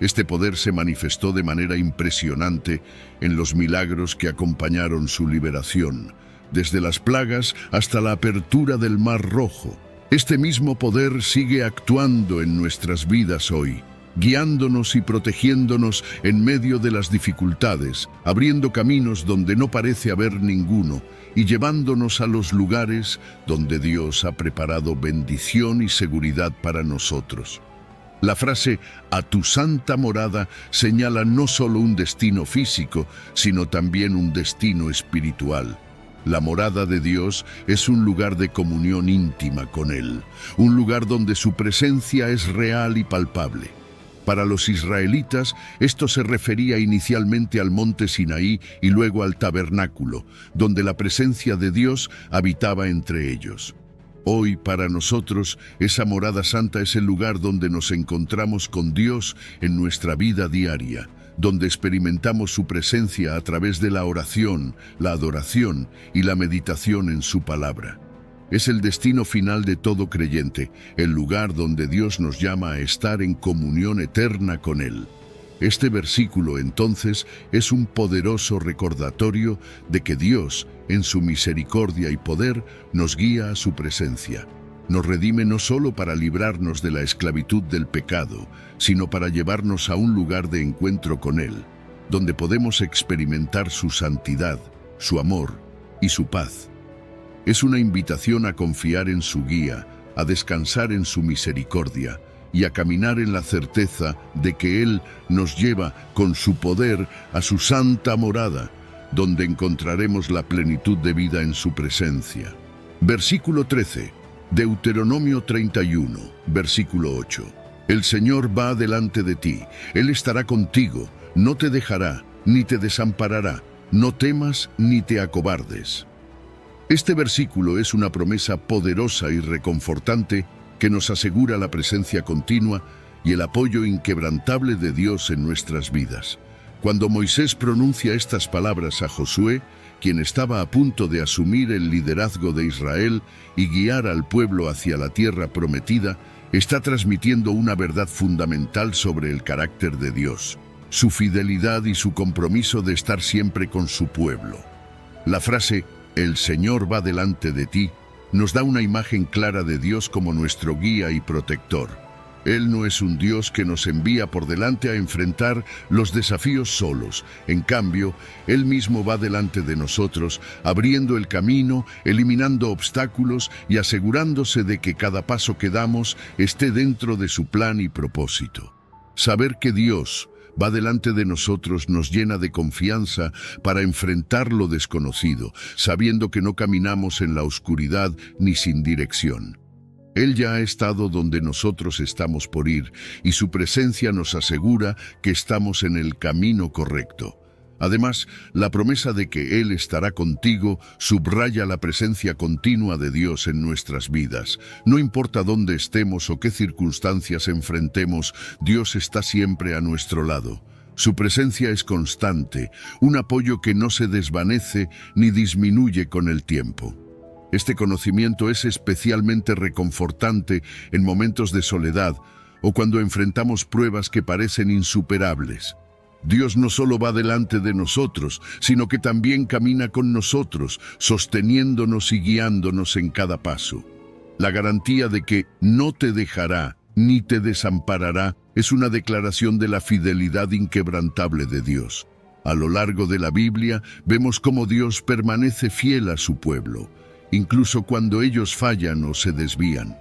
Este poder se manifestó de manera impresionante en los milagros que acompañaron su liberación, desde las plagas hasta la apertura del Mar Rojo. Este mismo poder sigue actuando en nuestras vidas hoy, guiándonos y protegiéndonos en medio de las dificultades, abriendo caminos donde no parece haber ninguno y llevándonos a los lugares donde Dios ha preparado bendición y seguridad para nosotros. La frase «a tu santa morada» señala no solo un destino físico, sino también un destino espiritual. La morada de Dios es un lugar de comunión íntima con Él, un lugar donde su presencia es real y palpable. Para los israelitas, esto se refería inicialmente al monte Sinaí y luego al tabernáculo, donde la presencia de Dios habitaba entre ellos. Hoy, para nosotros, esa morada santa es el lugar donde nos encontramos con Dios en nuestra vida diaria, donde experimentamos su presencia a través de la oración, la adoración y la meditación en su palabra. Es el destino final de todo creyente, el lugar donde Dios nos llama a estar en comunión eterna con Él. Este versículo, entonces, es un poderoso recordatorio de que Dios, en su misericordia y poder, nos guía a su presencia. Nos redime no solo para librarnos de la esclavitud del pecado, sino para llevarnos a un lugar de encuentro con Él, donde podemos experimentar su santidad, su amor y su paz. Es una invitación a confiar en su guía, a descansar en su misericordia y a caminar en la certeza de que Él nos lleva con su poder a su santa morada, donde encontraremos la plenitud de vida en su presencia. Versículo 13, Deuteronomio 31, versículo 8. El Señor va delante de ti, Él estará contigo, no te dejará, ni te desamparará, no temas ni te acobardes. Este versículo es una promesa poderosa y reconfortante que nos asegura la presencia continua y el apoyo inquebrantable de Dios en nuestras vidas. Cuando Moisés pronuncia estas palabras a Josué, quien estaba a punto de asumir el liderazgo de Israel y guiar al pueblo hacia la tierra prometida, Está transmitiendo una verdad fundamental sobre el carácter de Dios, su fidelidad y su compromiso de estar siempre con su pueblo. La frase "El Señor va delante de ti" nos da una imagen clara de Dios como nuestro guía y protector. Él no es un Dios que nos envía por delante a enfrentar los desafíos solos. En cambio, Él mismo va delante de nosotros, abriendo el camino, eliminando obstáculos y asegurándose de que cada paso que damos esté dentro de su plan y propósito. Saber que Dios va delante de nosotros nos llena de confianza para enfrentar lo desconocido, sabiendo que no caminamos en la oscuridad ni sin dirección. Él ya ha estado donde nosotros estamos por ir y su presencia nos asegura que estamos en el camino correcto. Además, la promesa de que Él estará contigo subraya la presencia continua de Dios en nuestras vidas. No importa dónde estemos o qué circunstancias enfrentemos, Dios está siempre a nuestro lado. Su presencia es constante, un apoyo que no se desvanece ni disminuye con el tiempo. Este conocimiento es especialmente reconfortante en momentos de soledad o cuando enfrentamos pruebas que parecen insuperables. Dios no solo va delante de nosotros, sino que también camina con nosotros, sosteniéndonos y guiándonos en cada paso. La garantía de que no te dejará ni te desamparará es una declaración de la fidelidad inquebrantable de Dios. A lo largo de la Biblia vemos cómo Dios permanece fiel a su pueblo, incluso cuando ellos fallan o se desvían.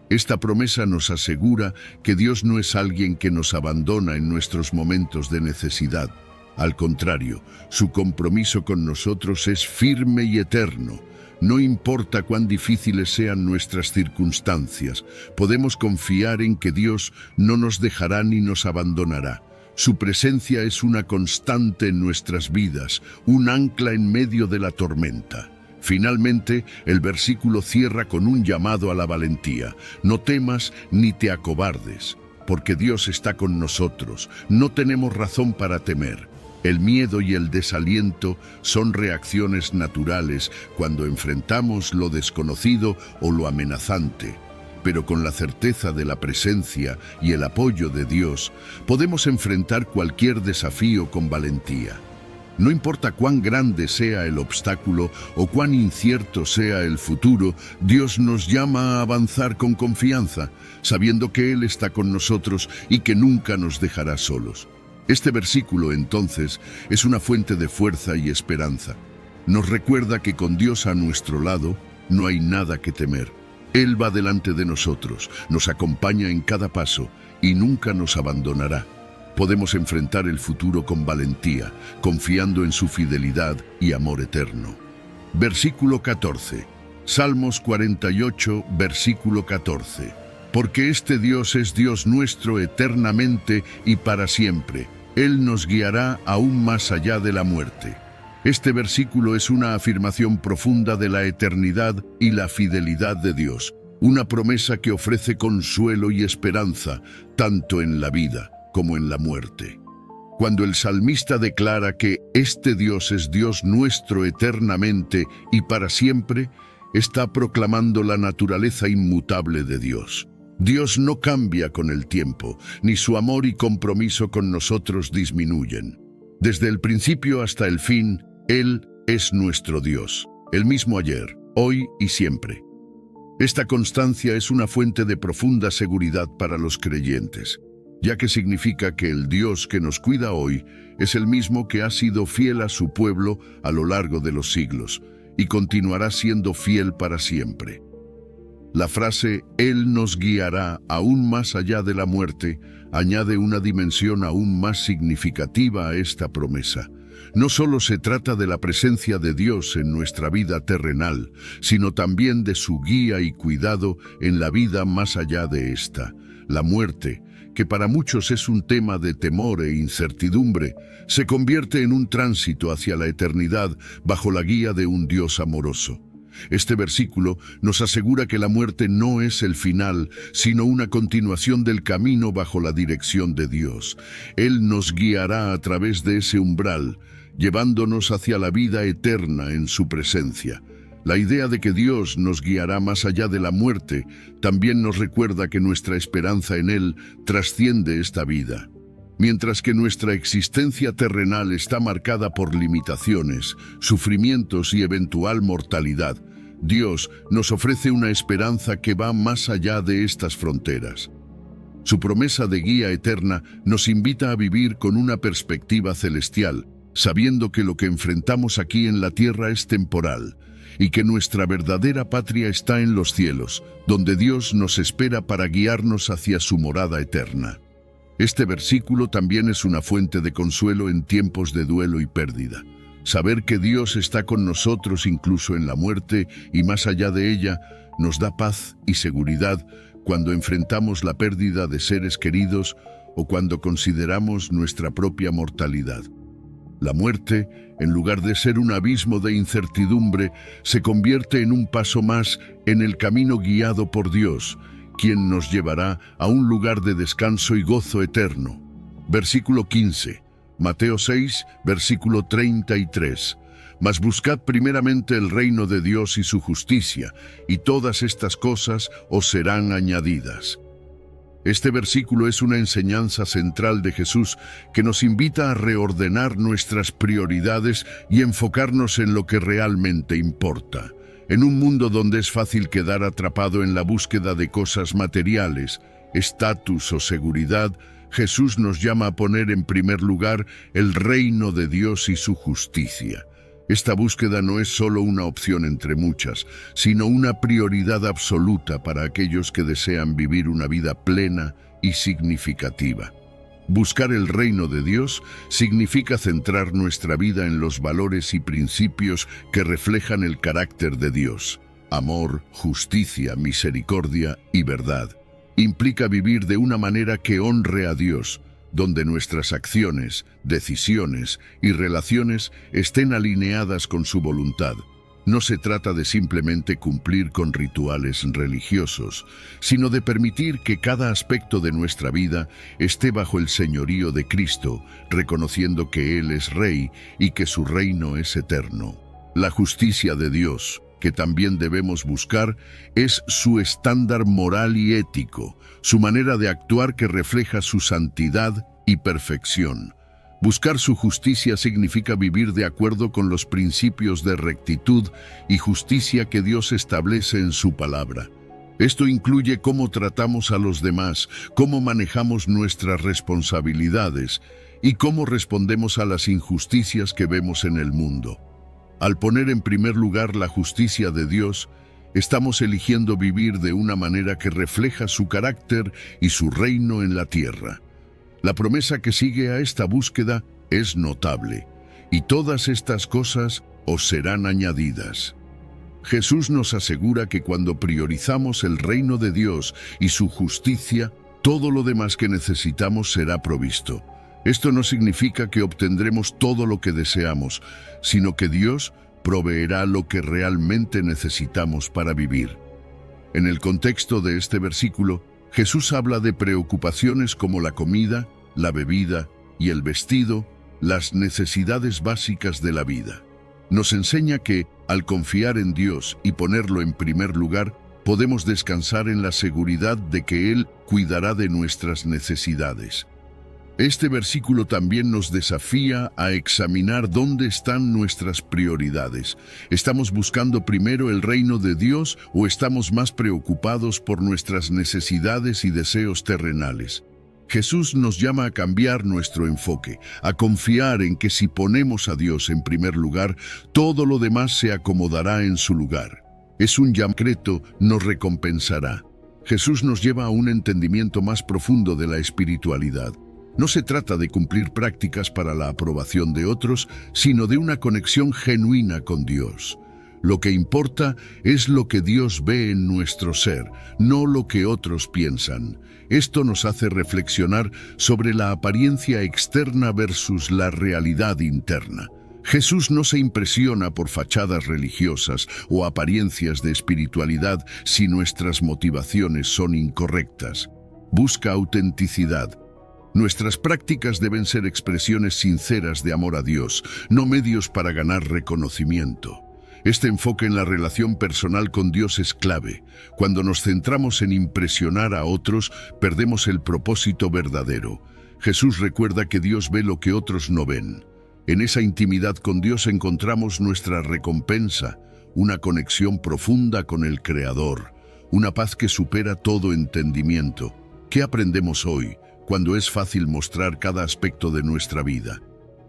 Esta promesa nos asegura que Dios no es alguien que nos abandona en nuestros momentos de necesidad. Al contrario, su compromiso con nosotros es firme y eterno. No importa cuán difíciles sean nuestras circunstancias, podemos confiar en que Dios no nos dejará ni nos abandonará. Su presencia es una constante en nuestras vidas, un ancla en medio de la tormenta. Finalmente, el versículo cierra con un llamado a la valentía. No temas ni te acobardes, porque Dios está con nosotros. No tenemos razón para temer. El miedo y el desaliento son reacciones naturales cuando enfrentamos lo desconocido o lo amenazante. Pero con la certeza de la presencia y el apoyo de Dios, podemos enfrentar cualquier desafío con valentía. No importa cuán grande sea el obstáculo o cuán incierto sea el futuro, Dios nos llama a avanzar con confianza, sabiendo que Él está con nosotros y que nunca nos dejará solos. Este versículo, entonces, es una fuente de fuerza y esperanza. Nos recuerda que con Dios a nuestro lado no hay nada que temer. Él va delante de nosotros, nos acompaña en cada paso y nunca nos abandonará. Podemos enfrentar el futuro con valentía, confiando en su fidelidad y amor eterno. Versículo 14. Salmos 48, versículo 14. Porque este Dios es Dios nuestro eternamente y para siempre. Él nos guiará aún más allá de la muerte. Este versículo es una afirmación profunda de la eternidad y la fidelidad de Dios, una promesa que ofrece consuelo y esperanza, tanto en la vida como en la muerte. Cuando el salmista declara que este Dios es Dios nuestro eternamente y para siempre, está proclamando la naturaleza inmutable de Dios. Dios no cambia con el tiempo, ni su amor y compromiso con nosotros disminuyen. Desde el principio hasta el fin, Él es nuestro Dios, el mismo ayer, hoy y siempre. Esta constancia es una fuente de profunda seguridad para los creyentes, ya que significa que el Dios que nos cuida hoy es el mismo que ha sido fiel a su pueblo a lo largo de los siglos y continuará siendo fiel para siempre. La frase «Él nos guiará aún más allá de la muerte» añade una dimensión aún más significativa a esta promesa. No solo se trata de la presencia de Dios en nuestra vida terrenal, sino también de su guía y cuidado en la vida más allá de esta. La muerte, que para muchos es un tema de temor e incertidumbre, se convierte en un tránsito hacia la eternidad bajo la guía de un Dios amoroso. Este versículo nos asegura que la muerte no es el final, sino una continuación del camino bajo la dirección de Dios. Él nos guiará a través de ese umbral, llevándonos hacia la vida eterna en su presencia. La idea de que Dios nos guiará más allá de la muerte también nos recuerda que nuestra esperanza en Él trasciende esta vida. Mientras que nuestra existencia terrenal está marcada por limitaciones, sufrimientos y eventual mortalidad, Dios nos ofrece una esperanza que va más allá de estas fronteras. Su promesa de guía eterna nos invita a vivir con una perspectiva celestial, sabiendo que lo que enfrentamos aquí en la tierra es temporal y que nuestra verdadera patria está en los cielos, donde Dios nos espera para guiarnos hacia su morada eterna. Este versículo también es una fuente de consuelo en tiempos de duelo y pérdida. Saber que Dios está con nosotros incluso en la muerte y más allá de ella, nos da paz y seguridad cuando enfrentamos la pérdida de seres queridos o cuando consideramos nuestra propia mortalidad. La muerte, en lugar de ser un abismo de incertidumbre, se convierte en un paso más en el camino guiado por Dios, quien nos llevará a un lugar de descanso y gozo eterno. Versículo 15, Mateo 6, versículo 33. Mas buscad primeramente el reino de Dios y su justicia, y todas estas cosas os serán añadidas. Este versículo es una enseñanza central de Jesús que nos invita a reordenar nuestras prioridades y enfocarnos en lo que realmente importa. En un mundo donde es fácil quedar atrapado en la búsqueda de cosas materiales, estatus o seguridad, Jesús nos llama a poner en primer lugar el reino de Dios y su justicia. Esta búsqueda no es solo una opción entre muchas, sino una prioridad absoluta para aquellos que desean vivir una vida plena y significativa. Buscar el reino de Dios significa centrar nuestra vida en los valores y principios que reflejan el carácter de Dios. Amor, justicia, misericordia y verdad. Implica vivir de una manera que honre a Dios, donde nuestras acciones, decisiones y relaciones estén alineadas con su voluntad. No se trata de simplemente cumplir con rituales religiosos, sino de permitir que cada aspecto de nuestra vida esté bajo el señorío de Cristo, reconociendo que Él es Rey y que su reino es eterno. La justicia de Dios, que también debemos buscar, es su estándar moral y ético, su manera de actuar que refleja su santidad y perfección. Buscar su justicia significa vivir de acuerdo con los principios de rectitud y justicia que Dios establece en su palabra. Esto incluye cómo tratamos a los demás, cómo manejamos nuestras responsabilidades y cómo respondemos a las injusticias que vemos en el mundo. Al poner en primer lugar la justicia de Dios, estamos eligiendo vivir de una manera que refleja su carácter y su reino en la tierra. La promesa que sigue a esta búsqueda es notable, y todas estas cosas os serán añadidas. Jesús nos asegura que cuando priorizamos el reino de Dios y su justicia, todo lo demás que necesitamos será provisto. Esto no significa que obtendremos todo lo que deseamos, sino que Dios proveerá lo que realmente necesitamos para vivir. En el contexto de este versículo, Jesús habla de preocupaciones como la comida, la bebida y el vestido, las necesidades básicas de la vida. Nos enseña que, al confiar en Dios y ponerlo en primer lugar, podemos descansar en la seguridad de que Él cuidará de nuestras necesidades. Este versículo también nos desafía a examinar dónde están nuestras prioridades. ¿Estamos buscando primero el reino de Dios o estamos más preocupados por nuestras necesidades y deseos terrenales? Jesús nos llama a cambiar nuestro enfoque, a confiar en que si ponemos a Dios en primer lugar, todo lo demás se acomodará en su lugar. Es un llamado secreto, nos recompensará. Jesús nos lleva a un entendimiento más profundo de la espiritualidad. No se trata de cumplir prácticas para la aprobación de otros, sino de una conexión genuina con Dios. Lo que importa es lo que Dios ve en nuestro ser, no lo que otros piensan. Esto nos hace reflexionar sobre la apariencia externa versus la realidad interna. Jesús no se impresiona por fachadas religiosas o apariencias de espiritualidad si nuestras motivaciones son incorrectas. Busca autenticidad. Nuestras prácticas deben ser expresiones sinceras de amor a Dios, no medios para ganar reconocimiento. Este enfoque en la relación personal con Dios es clave. Cuando nos centramos en impresionar a otros, perdemos el propósito verdadero. Jesús recuerda que Dios ve lo que otros no ven. En esa intimidad con Dios encontramos nuestra recompensa, una conexión profunda con el Creador, una paz que supera todo entendimiento. ¿Qué aprendemos hoy, cuando es fácil mostrar cada aspecto de nuestra vida?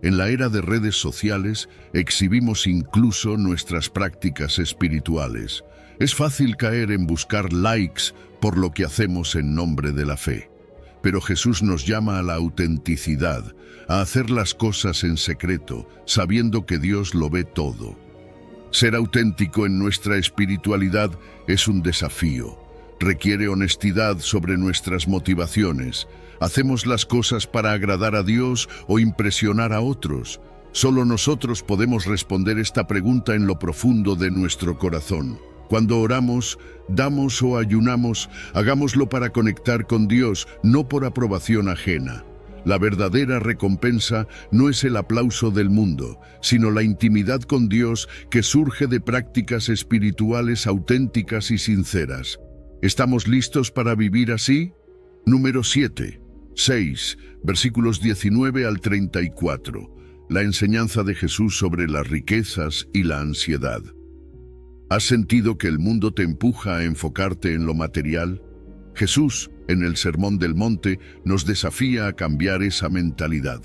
En la era de redes sociales, exhibimos incluso nuestras prácticas espirituales. Es fácil caer en buscar likes por lo que hacemos en nombre de la fe. Pero Jesús nos llama a la autenticidad, a hacer las cosas en secreto, sabiendo que Dios lo ve todo. Ser auténtico en nuestra espiritualidad es un desafío. Requiere honestidad sobre nuestras motivaciones. ¿Hacemos las cosas para agradar a Dios o impresionar a otros? Solo nosotros podemos responder esta pregunta en lo profundo de nuestro corazón. Cuando oramos, damos o ayunamos, hagámoslo para conectar con Dios, no por aprobación ajena. La verdadera recompensa no es el aplauso del mundo, sino la intimidad con Dios que surge de prácticas espirituales auténticas y sinceras. ¿Estamos listos para vivir así? Número 6, versículos 19 al 34. La enseñanza de Jesús sobre las riquezas y la ansiedad. ¿Has sentido que el mundo te empuja a enfocarte en lo material? Jesús, en el Sermón del Monte, nos desafía a cambiar esa mentalidad.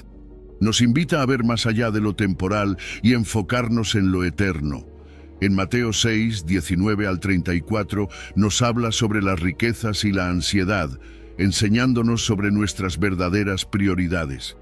Nos invita a ver más allá de lo temporal y enfocarnos en lo eterno. En Mateo 6, 19 al 34, nos habla sobre las riquezas y la ansiedad, enseñándonos sobre nuestras verdaderas prioridades.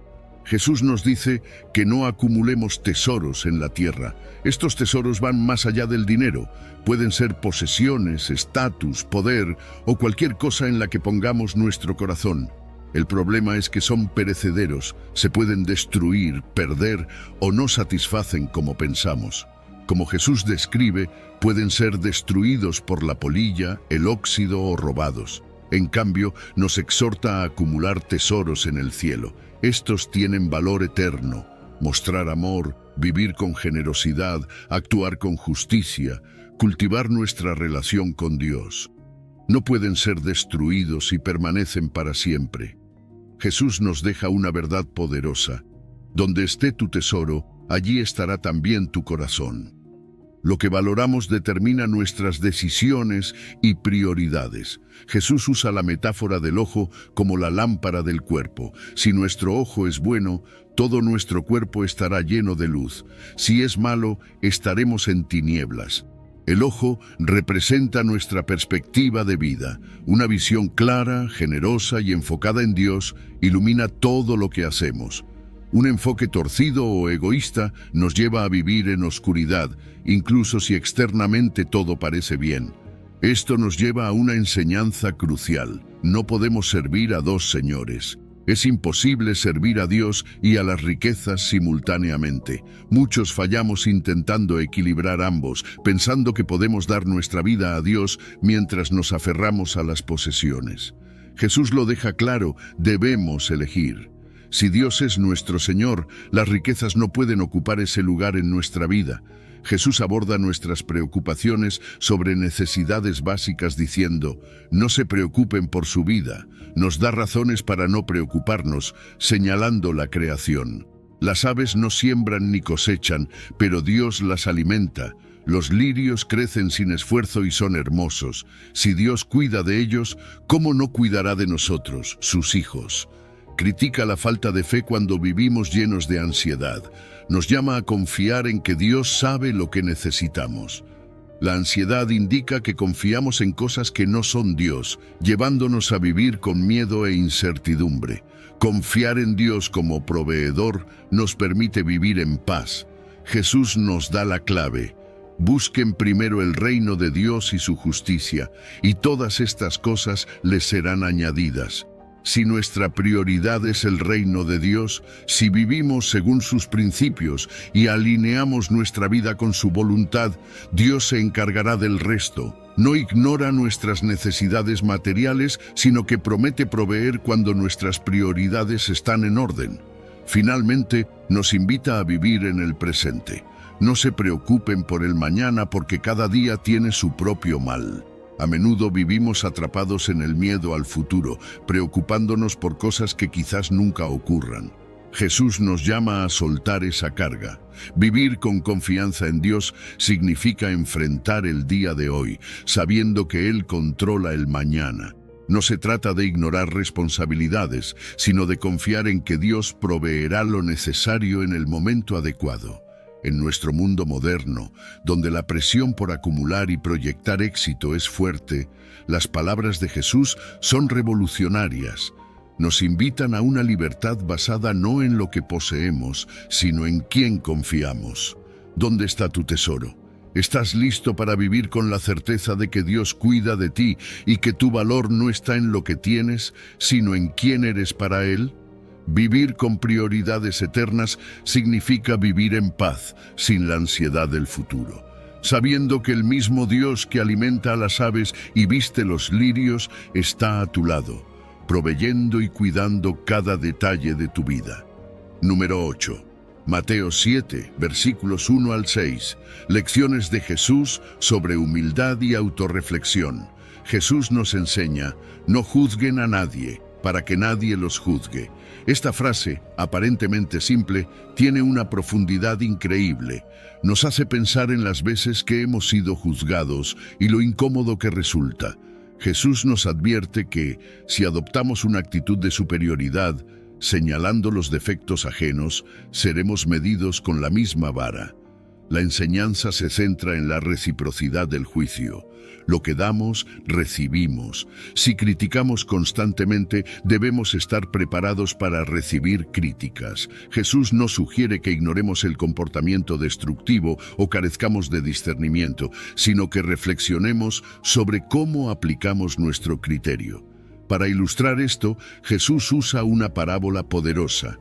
Jesús nos dice que no acumulemos tesoros en la tierra. Estos tesoros van más allá del dinero. Pueden ser posesiones, estatus, poder o cualquier cosa en la que pongamos nuestro corazón. El problema es que son perecederos, se pueden destruir, perder o no satisfacen como pensamos. Como Jesús describe, pueden ser destruidos por la polilla, el óxido o robados. En cambio, nos exhorta a acumular tesoros en el cielo. Estos tienen valor eterno. Mostrar amor, vivir con generosidad, actuar con justicia, cultivar nuestra relación con Dios. No pueden ser destruidos y permanecen para siempre. Jesús nos deja una verdad poderosa. Donde esté tu tesoro, allí estará también tu corazón. Lo que valoramos determina nuestras decisiones y prioridades. Jesús usa la metáfora del ojo como la lámpara del cuerpo. Si nuestro ojo es bueno, todo nuestro cuerpo estará lleno de luz. Si es malo, estaremos en tinieblas. El ojo representa nuestra perspectiva de vida. Una visión clara, generosa y enfocada en Dios ilumina todo lo que hacemos. Un enfoque torcido o egoísta nos lleva a vivir en oscuridad, incluso si externamente todo parece bien. Esto nos lleva a una enseñanza crucial. No podemos servir a dos señores. Es imposible servir a Dios y a las riquezas simultáneamente. Muchos fallamos intentando equilibrar ambos, pensando que podemos dar nuestra vida a Dios mientras nos aferramos a las posesiones. Jesús lo deja claro, debemos elegir. Si Dios es nuestro Señor, las riquezas no pueden ocupar ese lugar en nuestra vida. Jesús aborda nuestras preocupaciones sobre necesidades básicas diciendo, no se preocupen por su vida. Nos da razones para no preocuparnos, señalando la creación. Las aves no siembran ni cosechan, pero Dios las alimenta. Los lirios crecen sin esfuerzo y son hermosos. Si Dios cuida de ellos, ¿cómo no cuidará de nosotros, sus hijos? Critica la falta de fe cuando vivimos llenos de ansiedad. Nos llama a confiar en que Dios sabe lo que necesitamos. La ansiedad indica que confiamos en cosas que no son Dios, llevándonos a vivir con miedo e incertidumbre. Confiar en Dios como proveedor nos permite vivir en paz. Jesús nos da la clave. Busquen primero el reino de Dios y su justicia, y todas estas cosas les serán añadidas. Si nuestra prioridad es el reino de Dios, si vivimos según sus principios y alineamos nuestra vida con su voluntad, Dios se encargará del resto. No ignora nuestras necesidades materiales, sino que promete proveer cuando nuestras prioridades están en orden. Finalmente, nos invita a vivir en el presente. No se preocupen por el mañana porque cada día tiene su propio mal. A menudo vivimos atrapados en el miedo al futuro, preocupándonos por cosas que quizás nunca ocurran. Jesús nos llama a soltar esa carga. Vivir con confianza en Dios significa enfrentar el día de hoy, sabiendo que Él controla el mañana. No se trata de ignorar responsabilidades, sino de confiar en que Dios proveerá lo necesario en el momento adecuado. En nuestro mundo moderno, donde la presión por acumular y proyectar éxito es fuerte, las palabras de Jesús son revolucionarias. Nos invitan a una libertad basada no en lo que poseemos, sino en quién confiamos. ¿Dónde está tu tesoro? ¿Estás listo para vivir con la certeza de que Dios cuida de ti y que tu valor no está en lo que tienes, sino en quién eres para Él? Vivir con prioridades eternas significa vivir en paz, sin la ansiedad del futuro, sabiendo que el mismo Dios que alimenta a las aves y viste los lirios está a tu lado, proveyendo y cuidando cada detalle de tu vida. Número 8. Mateo 7, versículos 1 al 6. Lecciones de Jesús sobre humildad y autorreflexión. Jesús nos enseña: no juzguen a nadie, para que nadie los juzgue. Esta frase, aparentemente simple, tiene una profundidad increíble. Nos hace pensar en las veces que hemos sido juzgados y lo incómodo que resulta. Jesús nos advierte que, si adoptamos una actitud de superioridad, señalando los defectos ajenos, seremos medidos con la misma vara. La enseñanza se centra en la reciprocidad del juicio. Lo que damos, recibimos. Si criticamos constantemente, debemos estar preparados para recibir críticas. Jesús no sugiere que ignoremos el comportamiento destructivo o carezcamos de discernimiento, sino que reflexionemos sobre cómo aplicamos nuestro criterio. Para ilustrar esto, Jesús usa una parábola poderosa.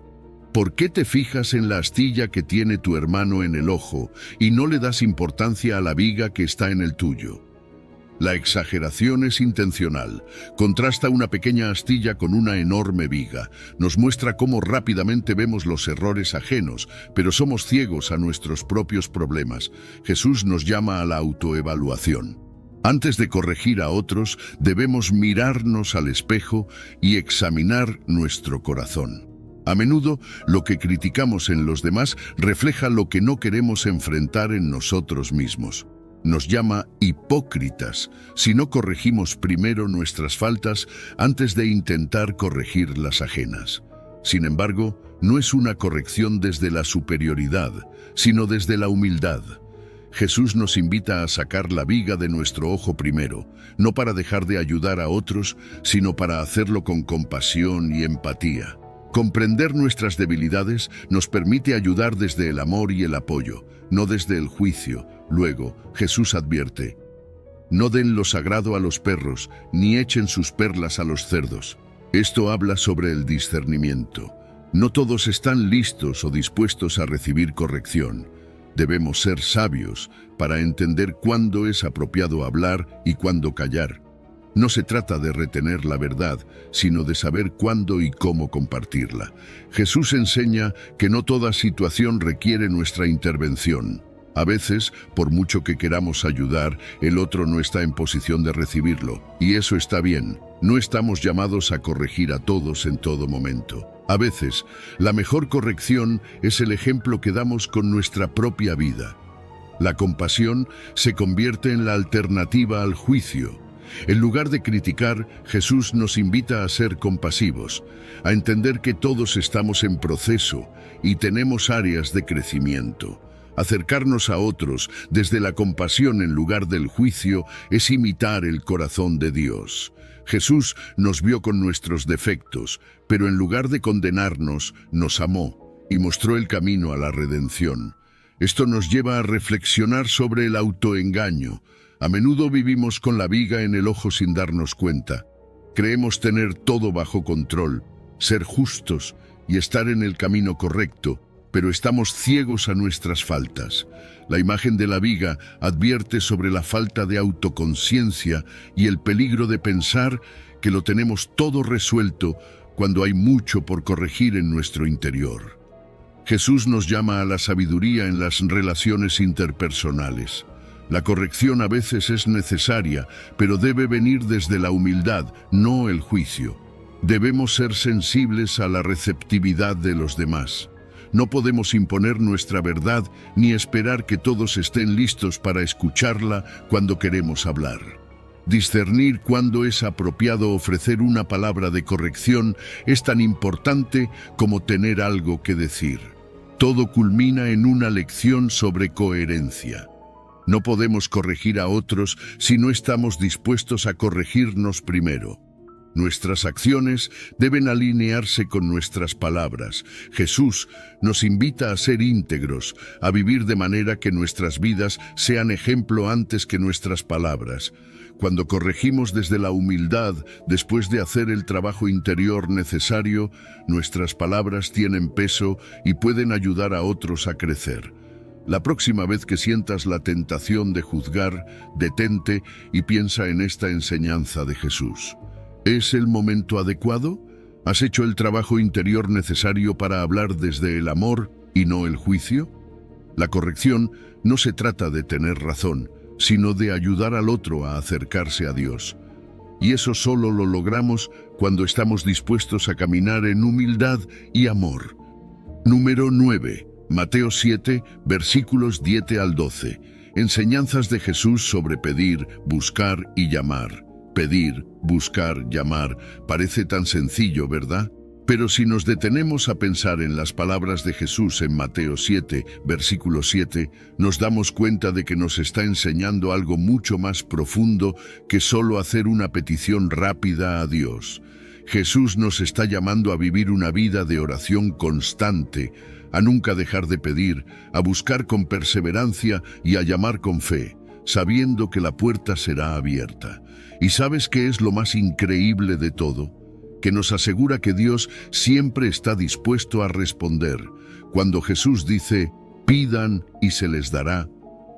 ¿Por qué te fijas en la astilla que tiene tu hermano en el ojo y no le das importancia a la viga que está en el tuyo? La exageración es intencional. Contrasta una pequeña astilla con una enorme viga. Nos muestra cómo rápidamente vemos los errores ajenos, pero somos ciegos a nuestros propios problemas. Jesús nos llama a la autoevaluación. Antes de corregir a otros, debemos mirarnos al espejo y examinar nuestro corazón. A menudo, lo que criticamos en los demás refleja lo que no queremos enfrentar en nosotros mismos. Nos llama hipócritas si no corregimos primero nuestras faltas antes de intentar corregir las ajenas. Sin embargo, no es una corrección desde la superioridad, sino desde la humildad. Jesús nos invita a sacar la viga de nuestro ojo primero, no para dejar de ayudar a otros, sino para hacerlo con compasión y empatía. Comprender nuestras debilidades nos permite ayudar desde el amor y el apoyo, no desde el juicio. Luego, Jesús advierte: no den lo sagrado a los perros, ni echen sus perlas a los cerdos. Esto habla sobre el discernimiento. No todos están listos o dispuestos a recibir corrección. Debemos ser sabios para entender cuándo es apropiado hablar y cuándo callar. No se trata de retener la verdad, sino de saber cuándo y cómo compartirla. Jesús enseña que no toda situación requiere nuestra intervención. A veces, por mucho que queramos ayudar, el otro no está en posición de recibirlo, y eso está bien. No estamos llamados a corregir a todos en todo momento. A veces, la mejor corrección es el ejemplo que damos con nuestra propia vida. La compasión se convierte en la alternativa al juicio. En lugar de criticar, Jesús nos invita a ser compasivos, a entender que todos estamos en proceso y tenemos áreas de crecimiento. Acercarnos a otros desde la compasión en lugar del juicio es imitar el corazón de Dios. Jesús nos vio con nuestros defectos, pero en lugar de condenarnos, nos amó y mostró el camino a la redención. Esto nos lleva a reflexionar sobre el autoengaño. A menudo vivimos con la viga en el ojo sin darnos cuenta. Creemos tener todo bajo control, ser justos y estar en el camino correcto, pero estamos ciegos a nuestras faltas. La imagen de la viga advierte sobre la falta de autoconciencia y el peligro de pensar que lo tenemos todo resuelto cuando hay mucho por corregir en nuestro interior. Jesús nos llama a la sabiduría en las relaciones interpersonales. La corrección a veces es necesaria, pero debe venir desde la humildad, no el juicio. Debemos ser sensibles a la receptividad de los demás. No podemos imponer nuestra verdad ni esperar que todos estén listos para escucharla cuando queremos hablar. Discernir cuándo es apropiado ofrecer una palabra de corrección es tan importante como tener algo que decir. Todo culmina en una lección sobre coherencia. No podemos corregir a otros si no estamos dispuestos a corregirnos primero. Nuestras acciones deben alinearse con nuestras palabras. Jesús nos invita a ser íntegros, a vivir de manera que nuestras vidas sean ejemplo antes que nuestras palabras. Cuando corregimos desde la humildad, después de hacer el trabajo interior necesario, nuestras palabras tienen peso y pueden ayudar a otros a crecer. La próxima vez que sientas la tentación de juzgar, detente y piensa en esta enseñanza de Jesús. ¿Es el momento adecuado? ¿Has hecho el trabajo interior necesario para hablar desde el amor y no el juicio? La corrección no se trata de tener razón, sino de ayudar al otro a acercarse a Dios. Y eso solo lo logramos cuando estamos dispuestos a caminar en humildad y amor. Número 9. Mateo 7, versículos 10 al 12. Enseñanzas de Jesús sobre pedir, buscar y llamar. Pedir, buscar, llamar, parece tan sencillo, ¿verdad? Pero si nos detenemos a pensar en las palabras de Jesús en Mateo 7, versículo 7, nos damos cuenta de que nos está enseñando algo mucho más profundo que solo hacer una petición rápida a Dios. Jesús nos está llamando a vivir una vida de oración constante, a nunca dejar de pedir, a buscar con perseverancia y a llamar con fe, sabiendo que la puerta será abierta. ¿Y sabes qué es lo más increíble de todo? Que nos asegura que Dios siempre está dispuesto a responder. Cuando Jesús dice, pidan y se les dará,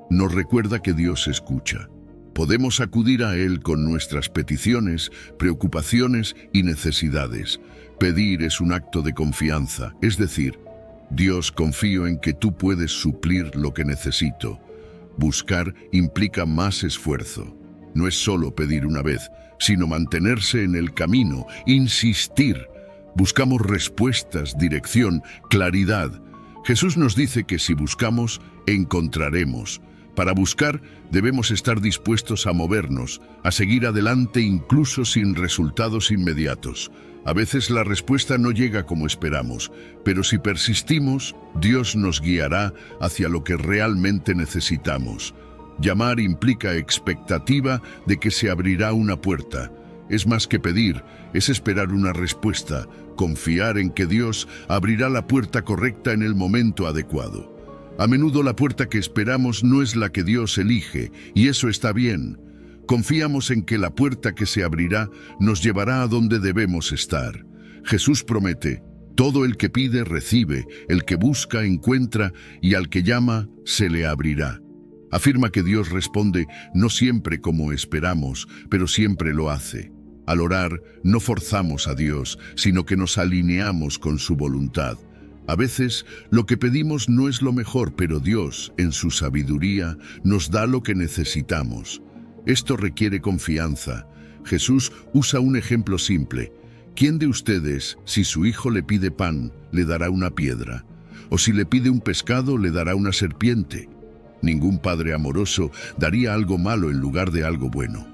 nos recuerda que Dios escucha. Podemos acudir a Él con nuestras peticiones, preocupaciones y necesidades. Pedir es un acto de confianza, es decir, Dios, confío en que tú puedes suplir lo que necesito. Buscar implica más esfuerzo. No es solo pedir una vez, sino mantenerse en el camino, insistir. Buscamos respuestas, dirección, claridad. Jesús nos dice que si buscamos, encontraremos. Para buscar, debemos estar dispuestos a movernos, a seguir adelante incluso sin resultados inmediatos. A veces la respuesta no llega como esperamos, pero si persistimos, Dios nos guiará hacia lo que realmente necesitamos. Llamar implica expectativa de que se abrirá una puerta. Es más que pedir, es esperar una respuesta, confiar en que Dios abrirá la puerta correcta en el momento adecuado. A menudo la puerta que esperamos no es la que Dios elige, y eso está bien. Confiamos en que la puerta que se abrirá nos llevará a donde debemos estar. Jesús promete, todo el que pide recibe, el que busca encuentra, y al que llama se le abrirá. Afirma que Dios responde no siempre como esperamos, pero siempre lo hace. Al orar, no forzamos a Dios, sino que nos alineamos con su voluntad. A veces, lo que pedimos no es lo mejor, pero Dios, en su sabiduría, nos da lo que necesitamos. Esto requiere confianza. Jesús usa un ejemplo simple. ¿Quién de ustedes, si su hijo le pide pan, le dará una piedra? ¿O si le pide un pescado, le dará una serpiente? Ningún padre amoroso daría algo malo en lugar de algo bueno.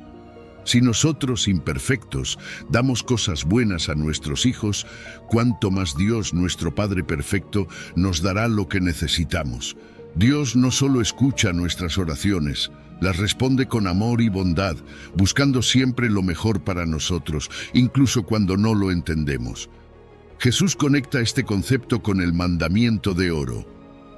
Si nosotros, imperfectos, damos cosas buenas a nuestros hijos, cuánto más Dios, nuestro Padre perfecto, nos dará lo que necesitamos. Dios no solo escucha nuestras oraciones, las responde con amor y bondad, buscando siempre lo mejor para nosotros, incluso cuando no lo entendemos. Jesús conecta este concepto con el mandamiento de oro.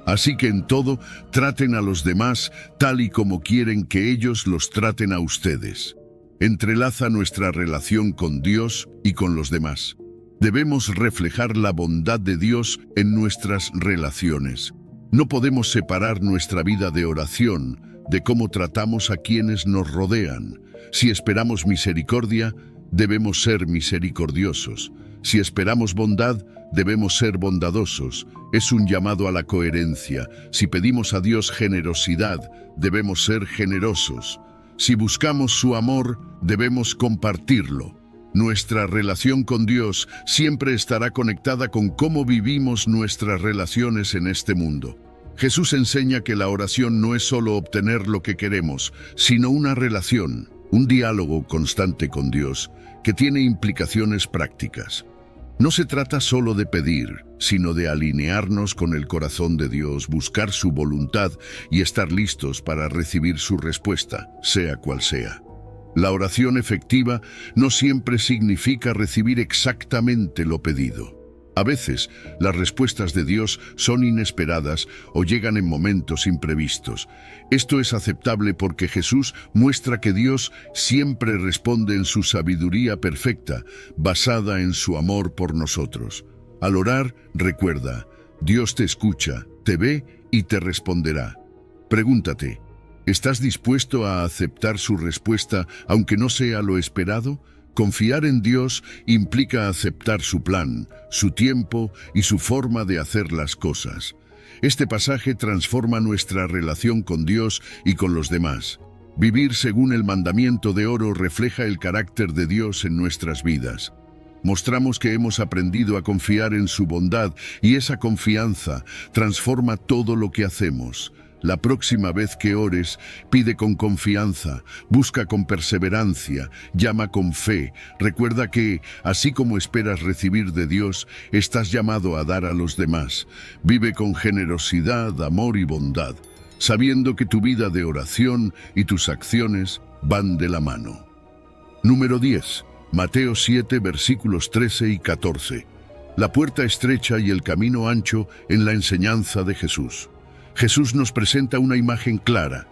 Así que en todo, traten a los demás tal y como quieren que ellos los traten a ustedes. Entrelaza nuestra relación con Dios y con los demás. Debemos reflejar la bondad de Dios en nuestras relaciones. No podemos separar nuestra vida de oración de cómo tratamos a quienes nos rodean. Si esperamos misericordia, debemos ser misericordiosos. Si esperamos bondad, debemos ser bondadosos. Es un llamado a la coherencia. Si pedimos a Dios generosidad, debemos ser generosos. Si buscamos su amor, debemos compartirlo. Nuestra relación con Dios siempre estará conectada con cómo vivimos nuestras relaciones en este mundo. Jesús enseña que la oración no es solo obtener lo que queremos, sino una relación, un diálogo constante con Dios, que tiene implicaciones prácticas. No se trata solo de pedir, sino de alinearnos con el corazón de Dios, buscar su voluntad y estar listos para recibir su respuesta, sea cual sea. La oración efectiva no siempre significa recibir exactamente lo pedido. A veces, las respuestas de Dios son inesperadas o llegan en momentos imprevistos. Esto es aceptable porque Jesús muestra que Dios siempre responde en su sabiduría perfecta, basada en su amor por nosotros. Al orar, recuerda, Dios te escucha, te ve y te responderá. Pregúntate, ¿estás dispuesto a aceptar su respuesta aunque no sea lo esperado? Confiar en Dios implica aceptar su plan, su tiempo y su forma de hacer las cosas. Este pasaje transforma nuestra relación con Dios y con los demás. Vivir según el mandamiento de oro refleja el carácter de Dios en nuestras vidas. Mostramos que hemos aprendido a confiar en su bondad y esa confianza transforma todo lo que hacemos. La próxima vez que ores, pide con confianza, busca con perseverancia, llama con fe. Recuerda que, así como esperas recibir de Dios, estás llamado a dar a los demás. Vive con generosidad, amor y bondad, sabiendo que tu vida de oración y tus acciones van de la mano. Número 10. Mateo 7, versículos 13 y 14. La puerta estrecha y el camino ancho en la enseñanza de Jesús. Jesús nos presenta una imagen clara,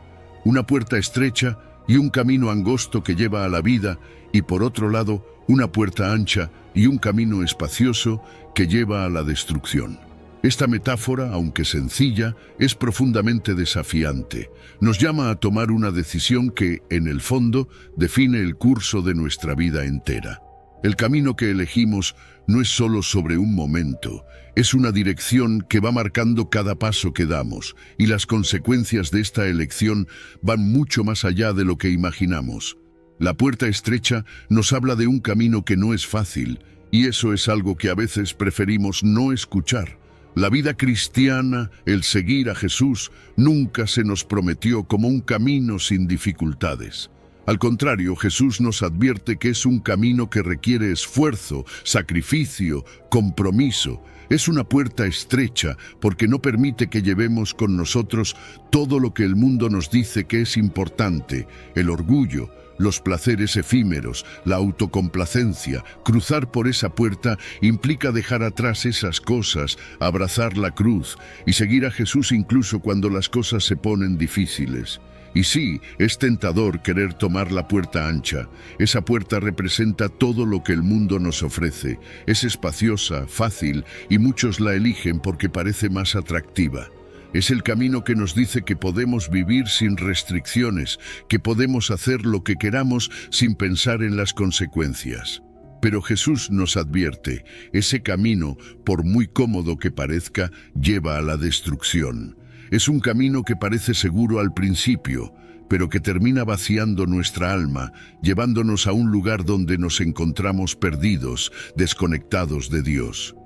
una puerta estrecha y un camino angosto que lleva a la vida, y por otro lado, una puerta ancha y un camino espacioso que lleva a la destrucción. Esta metáfora, aunque sencilla, es profundamente desafiante. Nos llama a tomar una decisión que, en el fondo, define el curso de nuestra vida entera. El camino que elegimos no es solo sobre un momento, es una dirección que va marcando cada paso que damos, y las consecuencias de esta elección van mucho más allá de lo que imaginamos. La puerta estrecha nos habla de un camino que no es fácil, y eso es algo que a veces preferimos no escuchar. La vida cristiana, el seguir a Jesús, nunca se nos prometió como un camino sin dificultades. Al contrario, Jesús nos advierte que es un camino que requiere esfuerzo, sacrificio, compromiso. Es una puerta estrecha porque no permite que llevemos con nosotros todo lo que el mundo nos dice que es importante: el orgullo, los placeres efímeros, la autocomplacencia. Cruzar por esa puerta implica dejar atrás esas cosas, abrazar la cruz y seguir a Jesús incluso cuando las cosas se ponen difíciles. Y sí, es tentador querer tomar la puerta ancha. Esa puerta representa todo lo que el mundo nos ofrece. Es espaciosa, fácil, y muchos la eligen porque parece más atractiva. Es el camino que nos dice que podemos vivir sin restricciones, que podemos hacer lo que queramos sin pensar en las consecuencias. Pero Jesús nos advierte, ese camino, por muy cómodo que parezca, lleva a la destrucción. Es un camino que parece seguro al principio, pero que termina vaciando nuestra alma, llevándonos a un lugar donde nos encontramos perdidos, desconectados de Dios.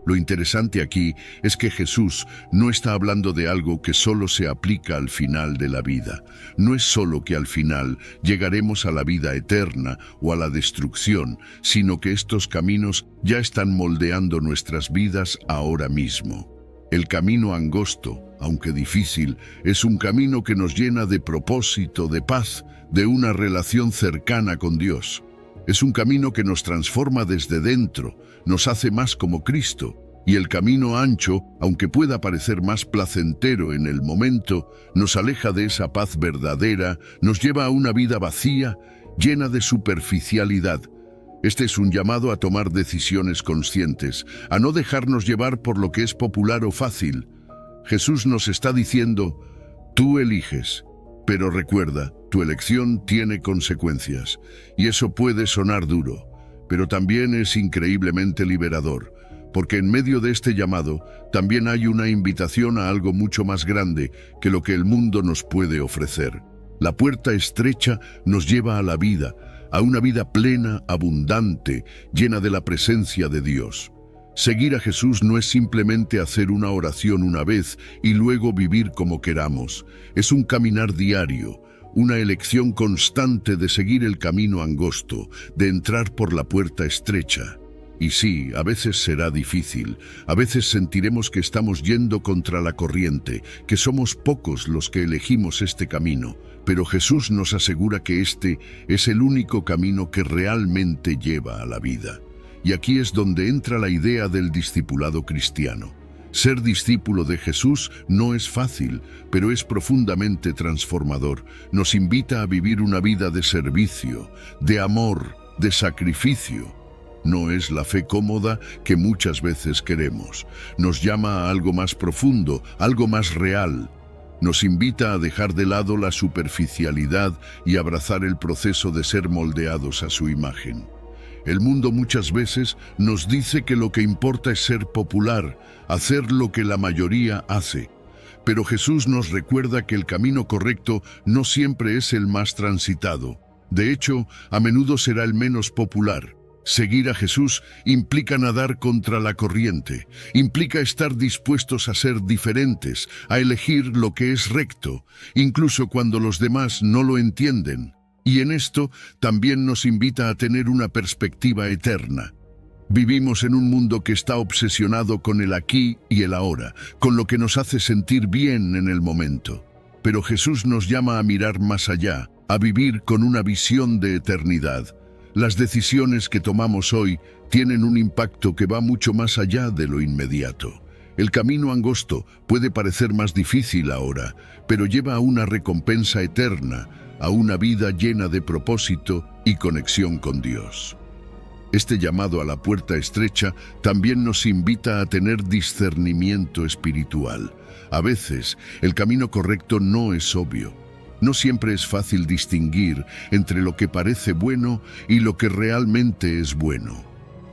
Lo interesante aquí es que Jesús no está hablando de algo que solo se aplica al final de la vida. No es solo que al final llegaremos a la vida eterna o a la destrucción, sino que estos caminos ya están moldeando nuestras vidas ahora mismo. El camino angosto, aunque difícil, es un camino que nos llena de propósito, de paz, de una relación cercana con Dios. Es un camino que nos transforma desde dentro, nos hace más como Cristo. Y el camino ancho, aunque pueda parecer más placentero en el momento, nos aleja de esa paz verdadera, nos lleva a una vida vacía, llena de superficialidad. Este es un llamado a tomar decisiones conscientes, a no dejarnos llevar por lo que es popular o fácil. Jesús nos está diciendo, tú eliges, pero recuerda, tu elección tiene consecuencias, y eso puede sonar duro, pero también es increíblemente liberador, porque en medio de este llamado también hay una invitación a algo mucho más grande que lo que el mundo nos puede ofrecer. La puerta estrecha nos lleva a la vida, a una vida plena, abundante, llena de la presencia de Dios. Seguir a Jesús no es simplemente hacer una oración una vez y luego vivir como queramos. Es un caminar diario, una elección constante de seguir el camino angosto, de entrar por la puerta estrecha. Y sí, a veces será difícil, a veces sentiremos que estamos yendo contra la corriente, que somos pocos los que elegimos este camino, pero Jesús nos asegura que este es el único camino que realmente lleva a la vida. Y aquí es donde entra la idea del discipulado cristiano. Ser discípulo de Jesús no es fácil, pero es profundamente transformador. Nos invita a vivir una vida de servicio, de amor, de sacrificio. No es la fe cómoda que muchas veces queremos. Nos llama a algo más profundo, algo más real. Nos invita a dejar de lado la superficialidad y abrazar el proceso de ser moldeados a su imagen. El mundo muchas veces nos dice que lo que importa es ser popular, hacer lo que la mayoría hace. Pero Jesús nos recuerda que el camino correcto no siempre es el más transitado. De hecho, a menudo será el menos popular. Seguir a Jesús implica nadar contra la corriente, implica estar dispuestos a ser diferentes, a elegir lo que es recto, incluso cuando los demás no lo entienden. Y en esto también nos invita a tener una perspectiva eterna. Vivimos en un mundo que está obsesionado con el aquí y el ahora, con lo que nos hace sentir bien en el momento. Pero Jesús nos llama a mirar más allá, a vivir con una visión de eternidad. Las decisiones que tomamos hoy tienen un impacto que va mucho más allá de lo inmediato. El camino angosto puede parecer más difícil ahora, pero lleva a una recompensa eterna, a una vida llena de propósito y conexión con Dios. Este llamado a la puerta estrecha también nos invita a tener discernimiento espiritual. A veces, el camino correcto no es obvio. No siempre es fácil distinguir entre lo que parece bueno y lo que realmente es bueno.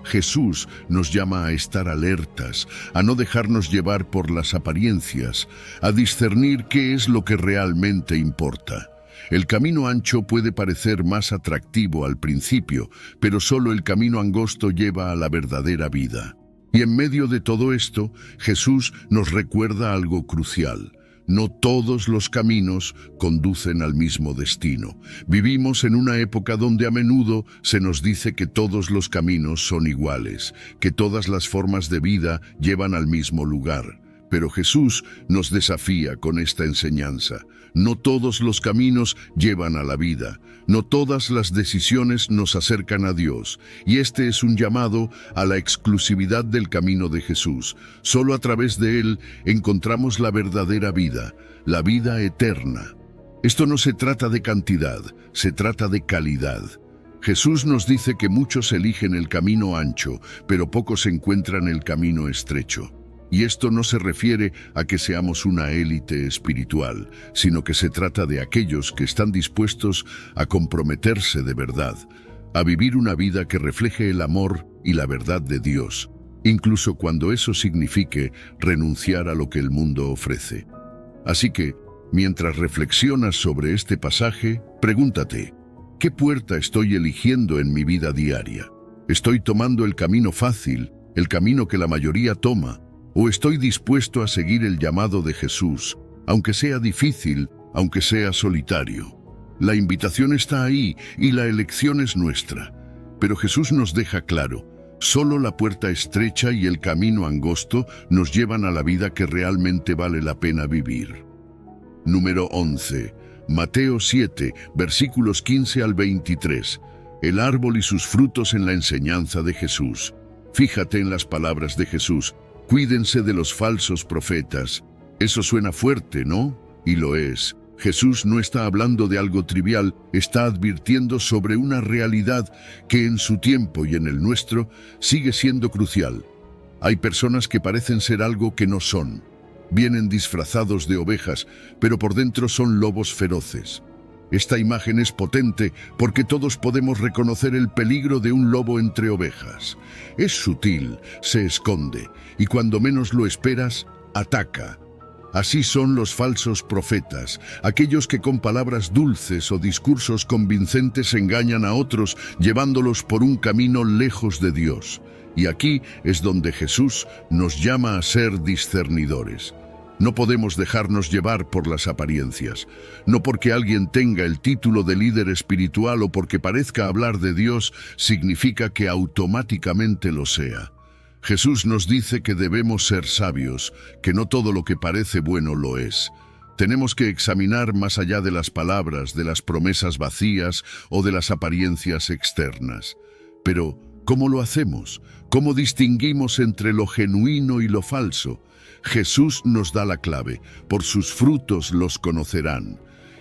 Jesús nos llama a estar alertas, a no dejarnos llevar por las apariencias, a discernir qué es lo que realmente importa. El camino ancho puede parecer más atractivo al principio, pero solo el camino angosto lleva a la verdadera vida. Y en medio de todo esto, Jesús nos recuerda algo crucial. No todos los caminos conducen al mismo destino. Vivimos en una época donde a menudo se nos dice que todos los caminos son iguales, que todas las formas de vida llevan al mismo lugar. Pero Jesús nos desafía con esta enseñanza. No todos los caminos llevan a la vida. No todas las decisiones nos acercan a Dios. Y este es un llamado a la exclusividad del camino de Jesús. Solo a través de él encontramos la verdadera vida, la vida eterna. Esto no se trata de cantidad, se trata de calidad. Jesús nos dice que muchos eligen el camino ancho, pero pocos encuentran el camino estrecho. Y esto no se refiere a que seamos una élite espiritual, sino que se trata de aquellos que están dispuestos a comprometerse de verdad, a vivir una vida que refleje el amor y la verdad de Dios, incluso cuando eso signifique renunciar a lo que el mundo ofrece. Así que, mientras reflexionas sobre este pasaje, pregúntate, ¿qué puerta estoy eligiendo en mi vida diaria? ¿Estoy tomando el camino fácil, el camino que la mayoría toma? ¿O estoy dispuesto a seguir el llamado de Jesús, aunque sea difícil, aunque sea solitario? La invitación está ahí y la elección es nuestra. Pero Jesús nos deja claro, solo la puerta estrecha y el camino angosto nos llevan a la vida que realmente vale la pena vivir. Número 11. Mateo 7, versículos 15 al 23. El árbol y sus frutos en la enseñanza de Jesús. Fíjate en las palabras de Jesús. Cuídense de los falsos profetas. Eso suena fuerte, ¿no? Y lo es. Jesús no está hablando de algo trivial, está advirtiendo sobre una realidad que en su tiempo y en el nuestro sigue siendo crucial. Hay personas que parecen ser algo que no son. Vienen disfrazados de ovejas, pero por dentro son lobos feroces. Esta imagen es potente porque todos podemos reconocer el peligro de un lobo entre ovejas. Es sutil, se esconde y cuando menos lo esperas, ataca. Así son los falsos profetas, aquellos que con palabras dulces o discursos convincentes engañan a otros, llevándolos por un camino lejos de Dios. Y aquí es donde Jesús nos llama a ser discernidores. No podemos dejarnos llevar por las apariencias. No porque alguien tenga el título de líder espiritual o porque parezca hablar de Dios, significa que automáticamente lo sea. Jesús nos dice que debemos ser sabios, que no todo lo que parece bueno lo es. Tenemos que examinar más allá de las palabras, de las promesas vacías o de las apariencias externas. Pero, ¿cómo lo hacemos? ¿Cómo distinguimos entre lo genuino y lo falso? Jesús nos da la clave. Por sus frutos los conocerán.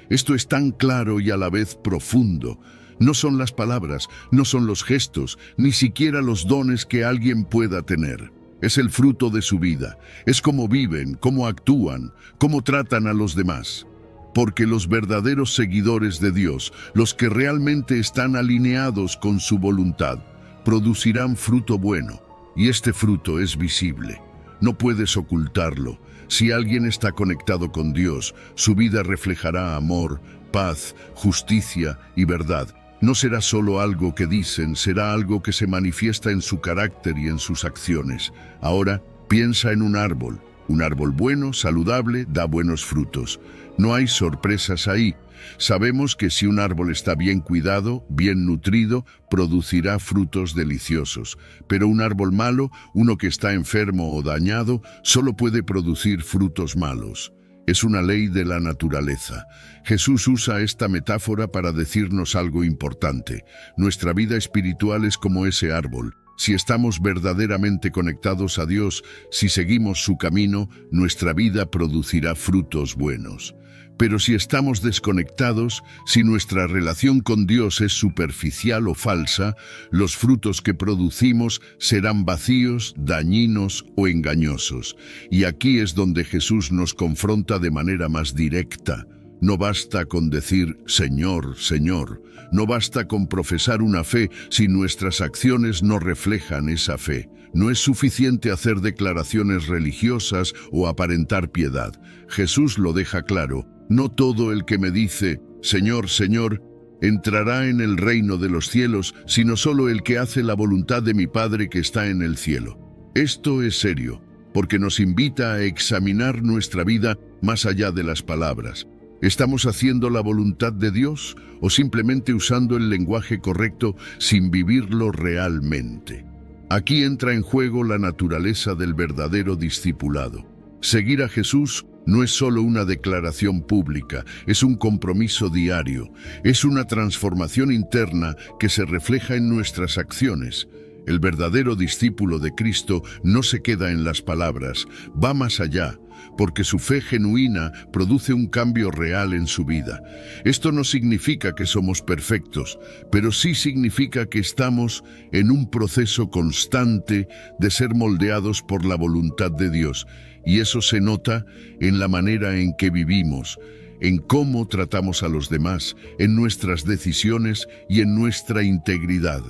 Esto es tan claro y a la vez profundo. No son las palabras, no son los gestos, ni siquiera los dones que alguien pueda tener. Es el fruto de su vida. Es cómo viven, cómo actúan, cómo tratan a los demás. Porque los verdaderos seguidores de Dios, los que realmente están alineados con su voluntad, producirán fruto bueno. Y este fruto es visible. No puedes ocultarlo. Si alguien está conectado con Dios, su vida reflejará amor, paz, justicia y verdad. No será solo algo que dicen, será algo que se manifiesta en su carácter y en sus acciones. Ahora, piensa en un árbol. Un árbol bueno, saludable, da buenos frutos. No hay sorpresas ahí. Sabemos que si un árbol está bien cuidado, bien nutrido, producirá frutos deliciosos. Pero un árbol malo, uno que está enfermo o dañado, solo puede producir frutos malos. Es una ley de la naturaleza. Jesús usa esta metáfora para decirnos algo importante. Nuestra vida espiritual es como ese árbol. Si estamos verdaderamente conectados a Dios, si seguimos su camino, nuestra vida producirá frutos buenos. Pero si estamos desconectados, si nuestra relación con Dios es superficial o falsa, los frutos que producimos serán vacíos, dañinos o engañosos. Y aquí es donde Jesús nos confronta de manera más directa. No basta con decir Señor, Señor. No basta con profesar una fe si nuestras acciones no reflejan esa fe. No es suficiente hacer declaraciones religiosas o aparentar piedad. Jesús lo deja claro. No todo el que me dice, Señor, Señor, entrará en el reino de los cielos, sino solo el que hace la voluntad de mi Padre que está en el cielo. Esto es serio, porque nos invita a examinar nuestra vida más allá de las palabras. ¿Estamos haciendo la voluntad de Dios o simplemente usando el lenguaje correcto sin vivirlo realmente? Aquí entra en juego la naturaleza del verdadero discipulado. Seguir a Jesús no es solo una declaración pública, es un compromiso diario, es una transformación interna que se refleja en nuestras acciones. El verdadero discípulo de Cristo no se queda en las palabras, va más allá, porque su fe genuina produce un cambio real en su vida. Esto no significa que somos perfectos, pero sí significa que estamos en un proceso constante de ser moldeados por la voluntad de Dios, y eso se nota en la manera en que vivimos, en cómo tratamos a los demás, en nuestras decisiones y en nuestra integridad.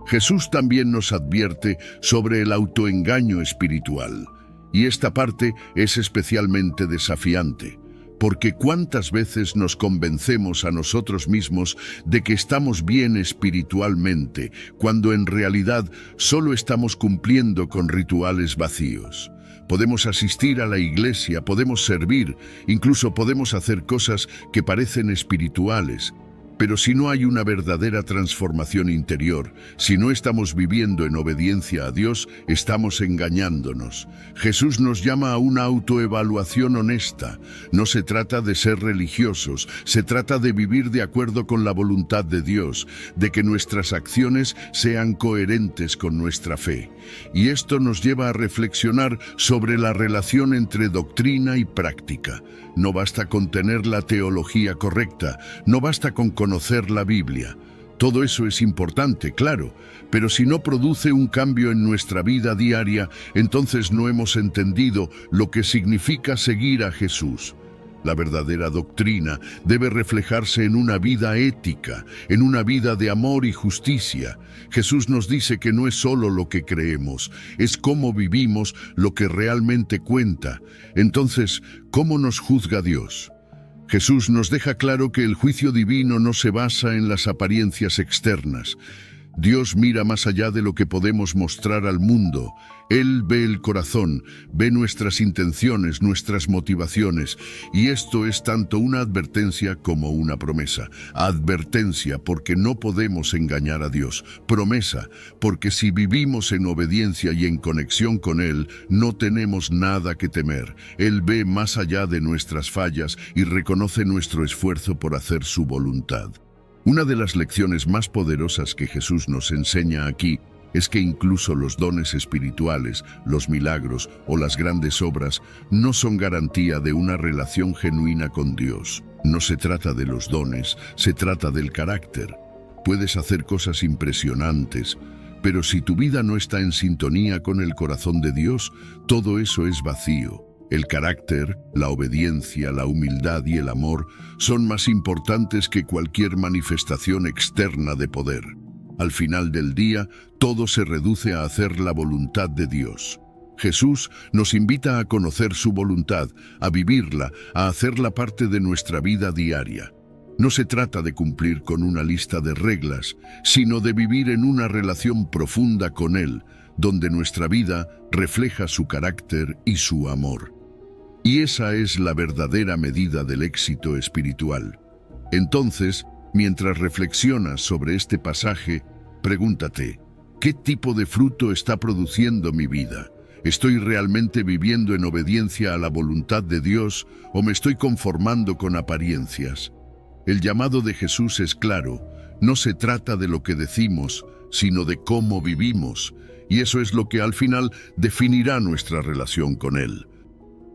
Jesús también nos advierte sobre el autoengaño espiritual. Y esta parte es especialmente desafiante, porque ¿cuántas veces nos convencemos a nosotros mismos de que estamos bien espiritualmente, cuando en realidad solo estamos cumpliendo con rituales vacíos? Podemos asistir a la iglesia, podemos servir, incluso podemos hacer cosas que parecen espirituales, pero si no hay una verdadera transformación interior, si no estamos viviendo en obediencia a Dios, estamos engañándonos. Jesús nos llama a una autoevaluación honesta. No se trata de ser religiosos, se trata de vivir de acuerdo con la voluntad de Dios, de que nuestras acciones sean coherentes con nuestra fe. Y esto nos lleva a reflexionar sobre la relación entre doctrina y práctica. No basta con tener la teología correcta, no basta con conocer la Biblia. Todo eso es importante, claro, pero si no produce un cambio en nuestra vida diaria, entonces no hemos entendido lo que significa seguir a Jesús. La verdadera doctrina debe reflejarse en una vida ética, en una vida de amor y justicia. Jesús nos dice que no es solo lo que creemos, es cómo vivimos lo que realmente cuenta. Entonces, ¿cómo nos juzga Dios? Jesús nos deja claro que el juicio divino no se basa en las apariencias externas. Dios mira más allá de lo que podemos mostrar al mundo. Él ve el corazón, ve nuestras intenciones, nuestras motivaciones, y esto es tanto una advertencia como una promesa. Advertencia porque no podemos engañar a Dios. Promesa porque si vivimos en obediencia y en conexión con Él, no tenemos nada que temer. Él ve más allá de nuestras fallas y reconoce nuestro esfuerzo por hacer su voluntad. Una de las lecciones más poderosas que Jesús nos enseña aquí es que incluso los dones espirituales, los milagros o las grandes obras no son garantía de una relación genuina con Dios. No se trata de los dones, se trata del carácter. Puedes hacer cosas impresionantes, pero si tu vida no está en sintonía con el corazón de Dios, todo eso es vacío. El carácter, la obediencia, la humildad y el amor son más importantes que cualquier manifestación externa de poder. Al final del día, todo se reduce a hacer la voluntad de Dios. Jesús nos invita a conocer su voluntad, a vivirla, a hacerla parte de nuestra vida diaria. No se trata de cumplir con una lista de reglas, sino de vivir en una relación profunda con Él, donde nuestra vida refleja su carácter y su amor. Y esa es la verdadera medida del éxito espiritual. Entonces, mientras reflexionas sobre este pasaje, pregúntate, ¿qué tipo de fruto está produciendo mi vida? ¿Estoy realmente viviendo en obediencia a la voluntad de Dios o me estoy conformando con apariencias? El llamado de Jesús es claro, no se trata de lo que decimos, sino de cómo vivimos, y eso es lo que al final definirá nuestra relación con Él.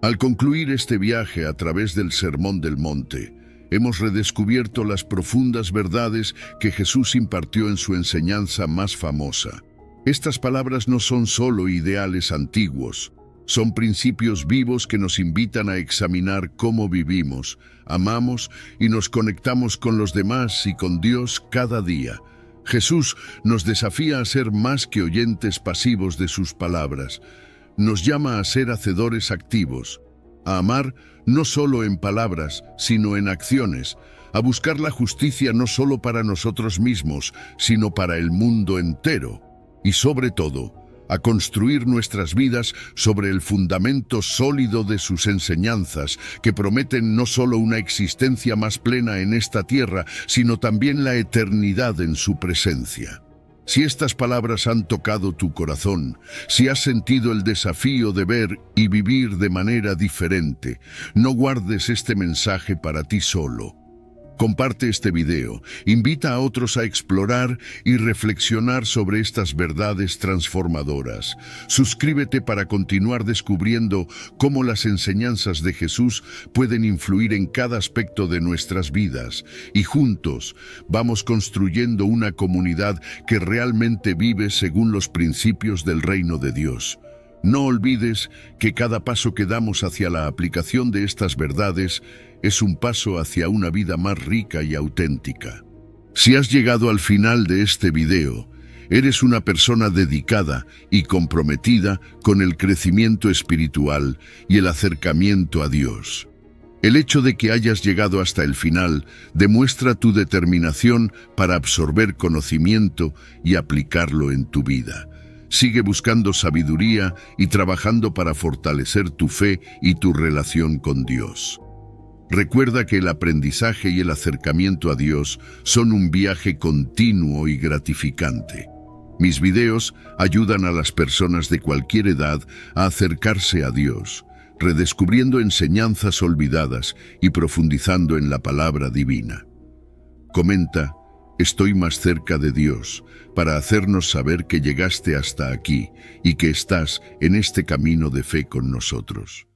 Al concluir este viaje a través del Sermón del Monte, hemos redescubierto las profundas verdades que Jesús impartió en su enseñanza más famosa. Estas palabras no son solo ideales antiguos, son principios vivos que nos invitan a examinar cómo vivimos, amamos y nos conectamos con los demás y con Dios cada día. Jesús nos desafía a ser más que oyentes pasivos de sus palabras. Nos llama a ser hacedores activos, a amar no solo en palabras, sino en acciones, a buscar la justicia no solo para nosotros mismos, sino para el mundo entero, y sobre todo, a construir nuestras vidas sobre el fundamento sólido de sus enseñanzas, que prometen no solo una existencia más plena en esta tierra, sino también la eternidad en su presencia. Si estas palabras han tocado tu corazón, si has sentido el desafío de ver y vivir de manera diferente, no guardes este mensaje para ti solo. Comparte este video, invita a otros a explorar y reflexionar sobre estas verdades transformadoras. Suscríbete para continuar descubriendo cómo las enseñanzas de Jesús pueden influir en cada aspecto de nuestras vidas. Y juntos vamos construyendo una comunidad que realmente vive según los principios del reino de Dios. No olvides que cada paso que damos hacia la aplicación de estas verdades es un paso hacia una vida más rica y auténtica. Si has llegado al final de este video, eres una persona dedicada y comprometida con el crecimiento espiritual y el acercamiento a Dios. El hecho de que hayas llegado hasta el final demuestra tu determinación para absorber conocimiento y aplicarlo en tu vida. Sigue buscando sabiduría y trabajando para fortalecer tu fe y tu relación con Dios. Recuerda que el aprendizaje y el acercamiento a Dios son un viaje continuo y gratificante. Mis videos ayudan a las personas de cualquier edad a acercarse a Dios, redescubriendo enseñanzas olvidadas y profundizando en la palabra divina. Comenta, estoy más cerca de Dios, para hacernos saber que llegaste hasta aquí y que estás en este camino de fe con nosotros.